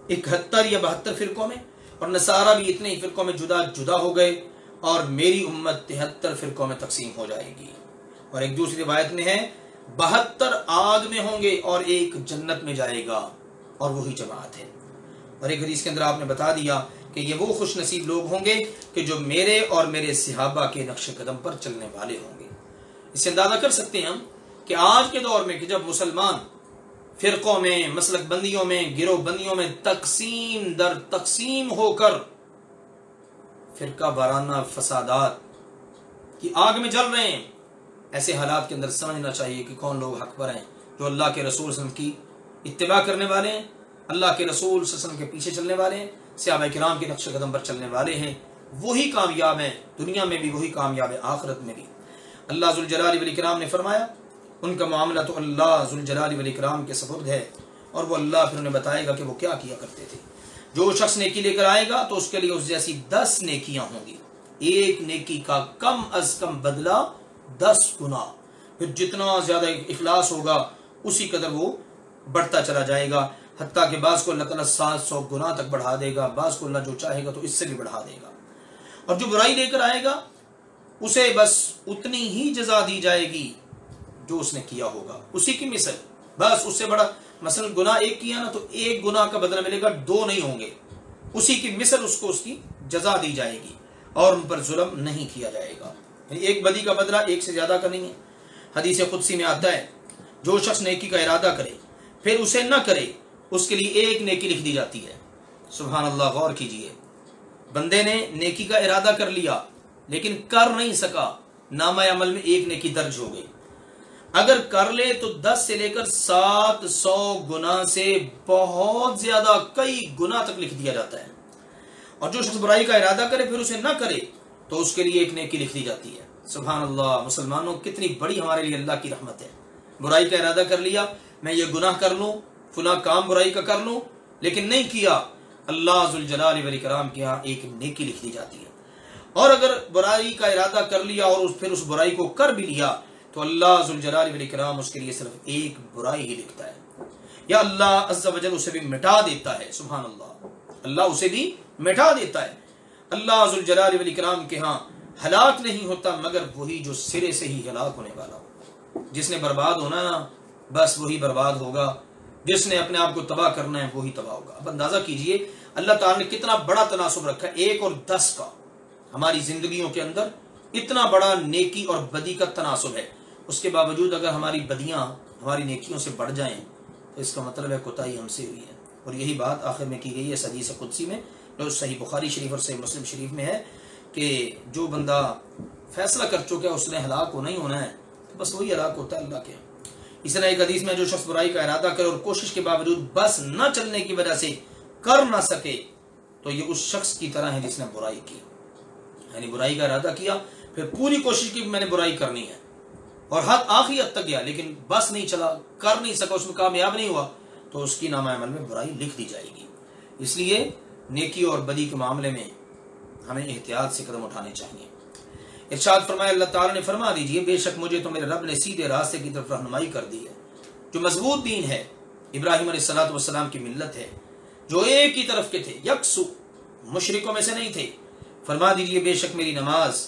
71 یا 72 فرقوں میں اور نصارہ بھی اتنے ہی فرقوں میں جدا جدا ہو گئے، اور میری امت 73 فرقوں میں تقسیم ہو جائے گی۔ اور ایک دوسری روایت میں ہے 72 آگ میں ہوں گے اور ایک جنت میں جائے گا، اور وہی جماعت ہے۔ اور ایک حدیث کے اندر آپ نے بتا دیا کہ یہ وہ خوش نصیب لوگ ہوں گے کہ جو میرے اور میرے صحابہ کے نقش قدم پر چلنے والے ہوں گے۔ اس سے اندازہ کر سکتے ہیں ہم کہ آج کے دور میں کہ جب مسلمان فرقوں میں، مسلک بندیوں میں، گروہ بندیوں میں تقسیم در تقسیم ہو کر فرقہ وارانہ فسادات کہ آگ میں جل رہے ہیں، ایسے حالات کے اندر سمجھنا چاہیے کہ کون لوگ حق پر ہیں، جو اللہ کے رسول صلی اللہ علیہ وسلم کی اتباع کرنے والے ہیں، اللہ کے رسول صلی اللہ علیہ وسلم کے پیچھے چلنے والے ہیں، صحابہ کرام کے نقش قدم پر چلنے والے ہیں، وہی کامیاب ہیں دنیا میں بھی، وہی کامیاب ہے آخرت میں بھی۔ اللہ ذوالجلال والاکرام نے فرمایا ان کا معاملہ تو اللہ ذوالجلال والاکرام کے سپرد ہے، اور وہ اللہ پھر انہیں بتائے گا کہ وہ کیا کیا کرتے تھے۔ جو شخص نیکی لے کر آئے گا تو اس کے لیے اس جیسی 10 نیکیاں ہوں گی، ایک نیکی کا کم از کم بدلہ 10 گنا، پھر جتنا زیادہ اخلاص ہوگا اسی قدر وہ بڑھتا چلا جائے گا، حتیٰ کہ بعض کو اللہ تعالیٰ 700 گنا تک بڑھا دے گا، بعض کو اللہ جو چاہے گا تو اس سے بھی بڑھا دے گا۔ اور جو برائی لے کر آئے گا اسے بس اتنی ہی جزا دی جائے گی جو اس نے کیا ہوگا، اسی کی مثل، بس اس سے بڑا، مثلا گناہ ایک کیا نا تو ایک گناہ کا بدلہ ملے گا، 2 نہیں ہوں گے، اسی کی مثل اس کو اس کی جزا دی جائے گی، اور ان پر ظلم نہیں کیا جائے گا۔ ایک بدی کا بدلہ ایک سے زیادہ کا نہیں ہے۔ حدیث قدسی میں آتا ہے جو شخص نیکی کا ارادہ کرے پھر اسے نہ کرے اس کے لیے ایک نیکی لکھ دی جاتی ہے۔ سبحان اللہ، غور کیجئے، بندے نے نیکی کا ارادہ کر لیا لیکن کر نہیں سکا، نامہ عمل میں ایک نیکی درج ہو گئی، اگر کر لے تو 10 سے لے کر 700 گنا سے بہت زیادہ، کئی گنا تک لکھ دیا جاتا ہے۔ اور جو شخص برائی کا ارادہ کرے پھر اسے نہ کرے تو اس کے لیے ایک نیکی لکھ دی جاتی ہے۔ سبحان اللہ، مسلمانوں کتنی بڑی ہمارے لیے اللہ کی رحمت ہے۔ برائی کا ارادہ کر لیا، میں یہ گناہ کر لوں، فلاں کام برائی کا کر لوں، لیکن نہیں کیا، اللہ ذوالجلال والاکرام کے ہاں ایک نیکی لکھ دی جاتی ہے۔ اور اگر برائی کا ارادہ کر لیا اور پھر اس برائی کو کر بھی لیا تو اللہ ذوالجلال والاکرام اس کے لیے صرف ایک برائی ہی لکھتا ہے، یا اللہ عز و جل اسے بھی مٹا دیتا ہے۔ سبحان اللہ، اللہ اسے بھی مٹا دیتا ہے۔ اللہ ذوالجلال والاکرام کے ہاں ہلاک نہیں ہوتا مگر وہی جو سرے سے ہی ہلاک ہونے والا ہو۔ جس نے برباد ہونا نا بس وہی برباد ہوگا، جس نے اپنے آپ کو تباہ کرنا ہے وہی تباہ ہوگا۔ اب اندازہ کیجئے اللہ تعالیٰ نے کتنا بڑا تناسب رکھا ہے، 1 اور 10 کا، ہماری زندگیوں کے اندر اتنا بڑا نیکی اور بدی کا تناسب ہے، اس کے باوجود اگر ہماری بدیاں ہماری نیکیوں سے بڑھ جائیں تو اس کا مطلب ہے کوتاہی ہم سے ہوئی ہے۔ اور یہی بات آخر میں کی گئی ہے حدیث قدسی میں، جو صحیح بخاری شریف اور صحیح مسلم شریف میں ہے کہ جو بندہ فیصلہ کر چکا ہے اس نے ہلاک ہونا ہی ہونا ہے، بس وہی ہلاک ہوتا ہے اللہ کے۔ اس طرح ایک حدیث میں جو شخص برائی کا ارادہ کرے اور کوشش کے باوجود بس نہ چلنے کی وجہ سے کر نہ سکے تو یہ اس شخص کی طرح ہے جس نے برائی کی، یعنی برائی کا ارادہ کیا پھر پوری کوشش کی میں نے برائی کرنی ہے اور آخری حد تک گیا لیکن بس نہیں چلا، کر نہیں سکا، اس میں کامیاب نہیں ہوا تو اس کی نامہ عمل میں برائی لکھ دی جائے گی۔ اس لیے نیکی اور بدی کے معاملے میں ہمیں احتیاط سے قدم اٹھانے چاہیے۔ ارشاد فرمایا اللہ تعالیٰ نے، فرما دیجئے بے شک مجھے تو میرے رب نے سیدھے راستے کی طرف رہنمائی کر دی ہے، جو مضبوط دین ہے، ابراہیم علیہ السلام کی ملت ہے، جو ایک ہی طرف کے تھے، یکسو، مشرکوں میں سے نہیں تھے۔ فرما دیجئے بے شک میری نماز،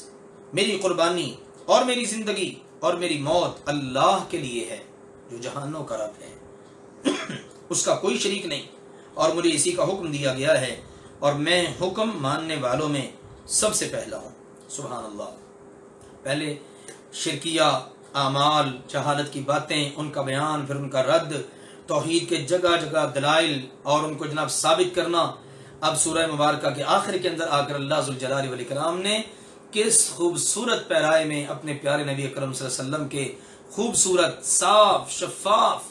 میری قربانی اور میری زندگی اور میری موت اللہ کے لیے ہے جو جہانوں کا رب ہے، اس کا کوئی شریک نہیں، اور مجھے اسی کا حکم دیا گیا ہے اور میں حکم ماننے والوں میں سب سے پہلا ہوں۔ سبحان اللہ۔ پہلے شرکیہ اعمال، جہالت کی باتیں، ان کا بیان، پھر ان کا رد، توحید کے جگہ جگہ دلائل اور ان کو جناب ثابت کرنا۔ اب سورہ مبارکہ کے آخر کے اندر آ کر اللہ ذوالجلال والاکرام نے کس خوبصورت پیرائے میں اپنے پیارے نبی اکرم صلی اللہ علیہ وسلم کے خوبصورت، صاف، شفاف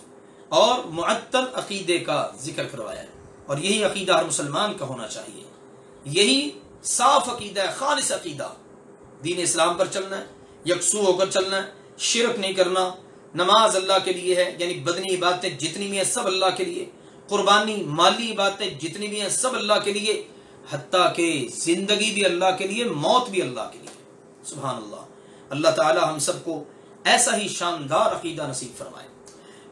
اور معطل عقیدے کا ذکر کروایا ہے، اور یہی عقیدہ ہر مسلمان کا ہونا چاہیے۔ یہی صاف عقیدہ ہے، خالص عقیدہ، دین اسلام پر چلنا ہے، یکسو ہو کر چلنا ہے، شرک نہیں کرنا، نماز اللہ کے لیے ہے، یعنی بدنی عبادتیں جتنی بھی ہیں سب اللہ کے لیے، قربانی، مالی عبادتیں جتنی بھی ہیں سب اللہ کے لیے، حتیٰ کہ زندگی بھی اللہ کے لیے، موت بھی اللہ کے لیے۔ سبحان اللہ۔ اللہ تعالی ہم سب کو ایسا ہی شاندار عقیدہ نصیب فرمائے۔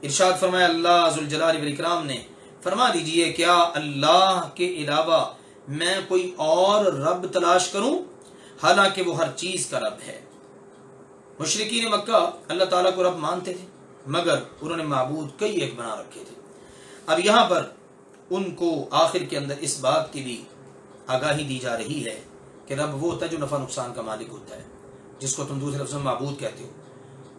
ارشاد فرمایا اللہ ذوالجلال والاکرام نے، فرما دیجئے کیا اللہ کے علاوہ میں کوئی اور رب تلاش کروں حالانکہ وہ ہر چیز کا رب ہے۔ مشرکین مکہ اللہ تعالیٰ کو رب مانتے تھے مگر انہوں نے معبود کئی ایک بنا رکھے تھے۔ اب یہاں پر ان کو آخر کے اندر اس بات کی بھی آگاہی دی جا رہی ہے کہ رب وہ ہوتا ہے جو نفع نقصان کا مالک ہوتا ہے، جس کو تم دوسرے لفظ میں معبود کہتے ہو۔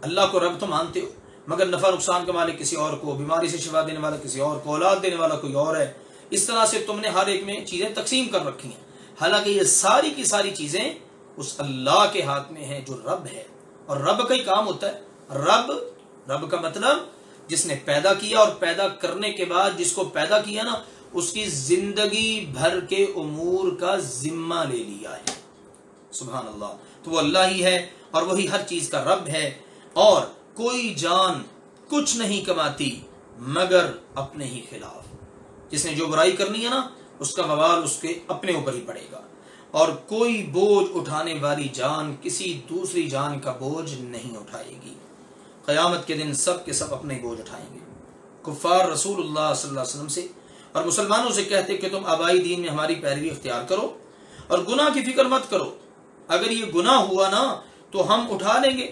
اللہ کو رب تو مانتے ہو مگر نفع نقصان کا مالک کسی اور کو، بیماری سے شفا دینے والا کسی اور کو، اولاد دینے والا کوئی اور ہے۔ اس طرح سے تم نے ہر ایک میں چیزیں تقسیم کر رکھی ہیں، حالانکہ یہ ساری کی ساری چیزیں اس اللہ کے ہاتھ میں ہے جو رب ہے. اور رب کا ہی کام ہوتا ہے. رب کا مطلب جس نے پیدا کیا اور پیدا کرنے کے بعد جس کو پیدا کیا نا اس کی زندگی بھر کے امور کا ذمہ لے لیا ہے. سبحان اللہ. تو وہ اللہ ہی ہے اور وہی ہر چیز کا رب ہے. اور کوئی جان کچھ نہیں کماتی مگر اپنے ہی خلاف. جس نے جو برائی کرنی ہے نا اس کا وبال اس کے اپنے اوپر ہی پڑے گا. اور کوئی بوجھ اٹھانے والی جان کسی دوسری جان کا بوجھ نہیں اٹھائے گی. قیامت کے دن سب کے سب اپنے بوجھ اٹھائیں گے. کفار رسول اللہ صلی اللہ علیہ وسلم سے اور مسلمانوں سے کہتے کہ تم آبائی دین میں ہماری پیروی اختیار کرو اور گناہ کی فکر مت کرو. اگر یہ گناہ ہوا نا تو ہم اٹھا لیں گے.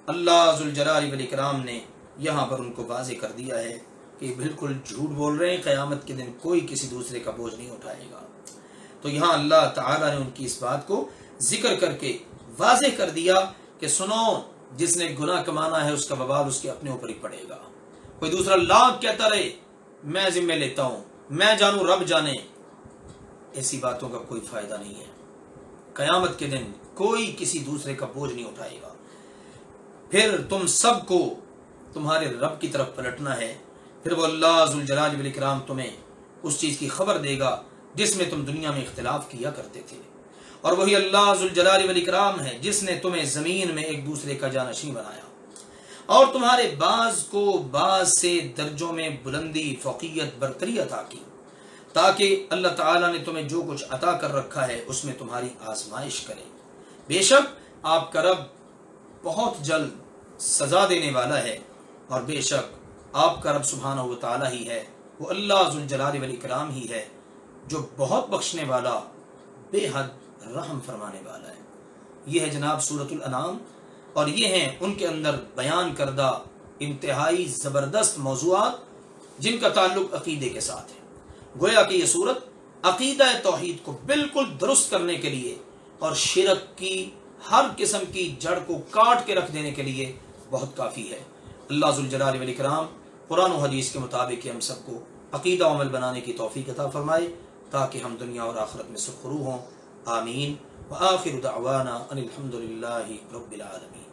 اللہ ذوالجلال والاکرام نے یہاں پر ان کو واضح کر دیا ہے کہ یہ بالکل جھوٹ بول رہے ہیں. قیامت کے دن کوئی کسی دوسرے کا بوجھ نہیں اٹھائے گا. تو یہاں اللہ تعالیٰ نے ان کی اس بات کو ذکر کر کے واضح کر دیا کہ سنو جس نے گناہ کمانا ہے اس کا وبال اس کے اپنے اوپر ہی پڑے گا. کوئی دوسرا لاکھ کہتا رہے میں ذمہ لیتا ہوں میں جانوں رب جانے, ایسی باتوں کا کوئی فائدہ نہیں ہے. قیامت کے دن کوئی کسی دوسرے کا بوجھ نہیں اٹھائے گا. پھر تم سب کو تمہارے رب کی طرف پلٹنا ہے. پھر وہ اللہ ذوالجلال والاکرام تمہیں اس چیز کی خبر دے گا جس میں تم دنیا میں اختلاف کیا کرتے تھے. اور وہی اللہ ذوالجلال والاکرام ہے جس نے تمہیں زمین میں ایک دوسرے کا جانشین بنایا اور تمہارے بعض کو بعض سے درجوں میں بلندی فوقیت برتری عطا کی تاکہ اللہ تعالیٰ نے تمہیں جو کچھ عطا کر رکھا ہے اس میں تمہاری آزمائش کرے. بے شک آپ کا رب بہت جلد سزا دینے والا ہے اور بے شک آپ کا رب سبحانہ و تعالیٰ ہی ہے, وہ اللہ ذوالجلال والاکرام ہی ہے جو بہت بخشنے والا بے حد رحم فرمانے والا ہے. یہ ہے جناب سورۃ الانعام اور یہ ہیں ان کے اندر بیان کردہ انتہائی زبردست موضوعات جن کا تعلق عقیدے کے ساتھ ہے. گویا کہ یہ سورت عقیدہ توحید کو بالکل درست کرنے کے لیے اور شرک کی ہر قسم کی جڑ کو کاٹ کے رکھ دینے کے لیے بہت کافی ہے. اللہ ذوالجلال والاکرام قرآن و حدیث کے مطابق ہم سب کو عقیدہ و عمل بنانے کی توفیق عطا فرمائے تاکہ ہم دنیا اور آخرت میں سرخرو ہوں. آمین. وآخر دعوانا ان الحمد للہ رب العالمین.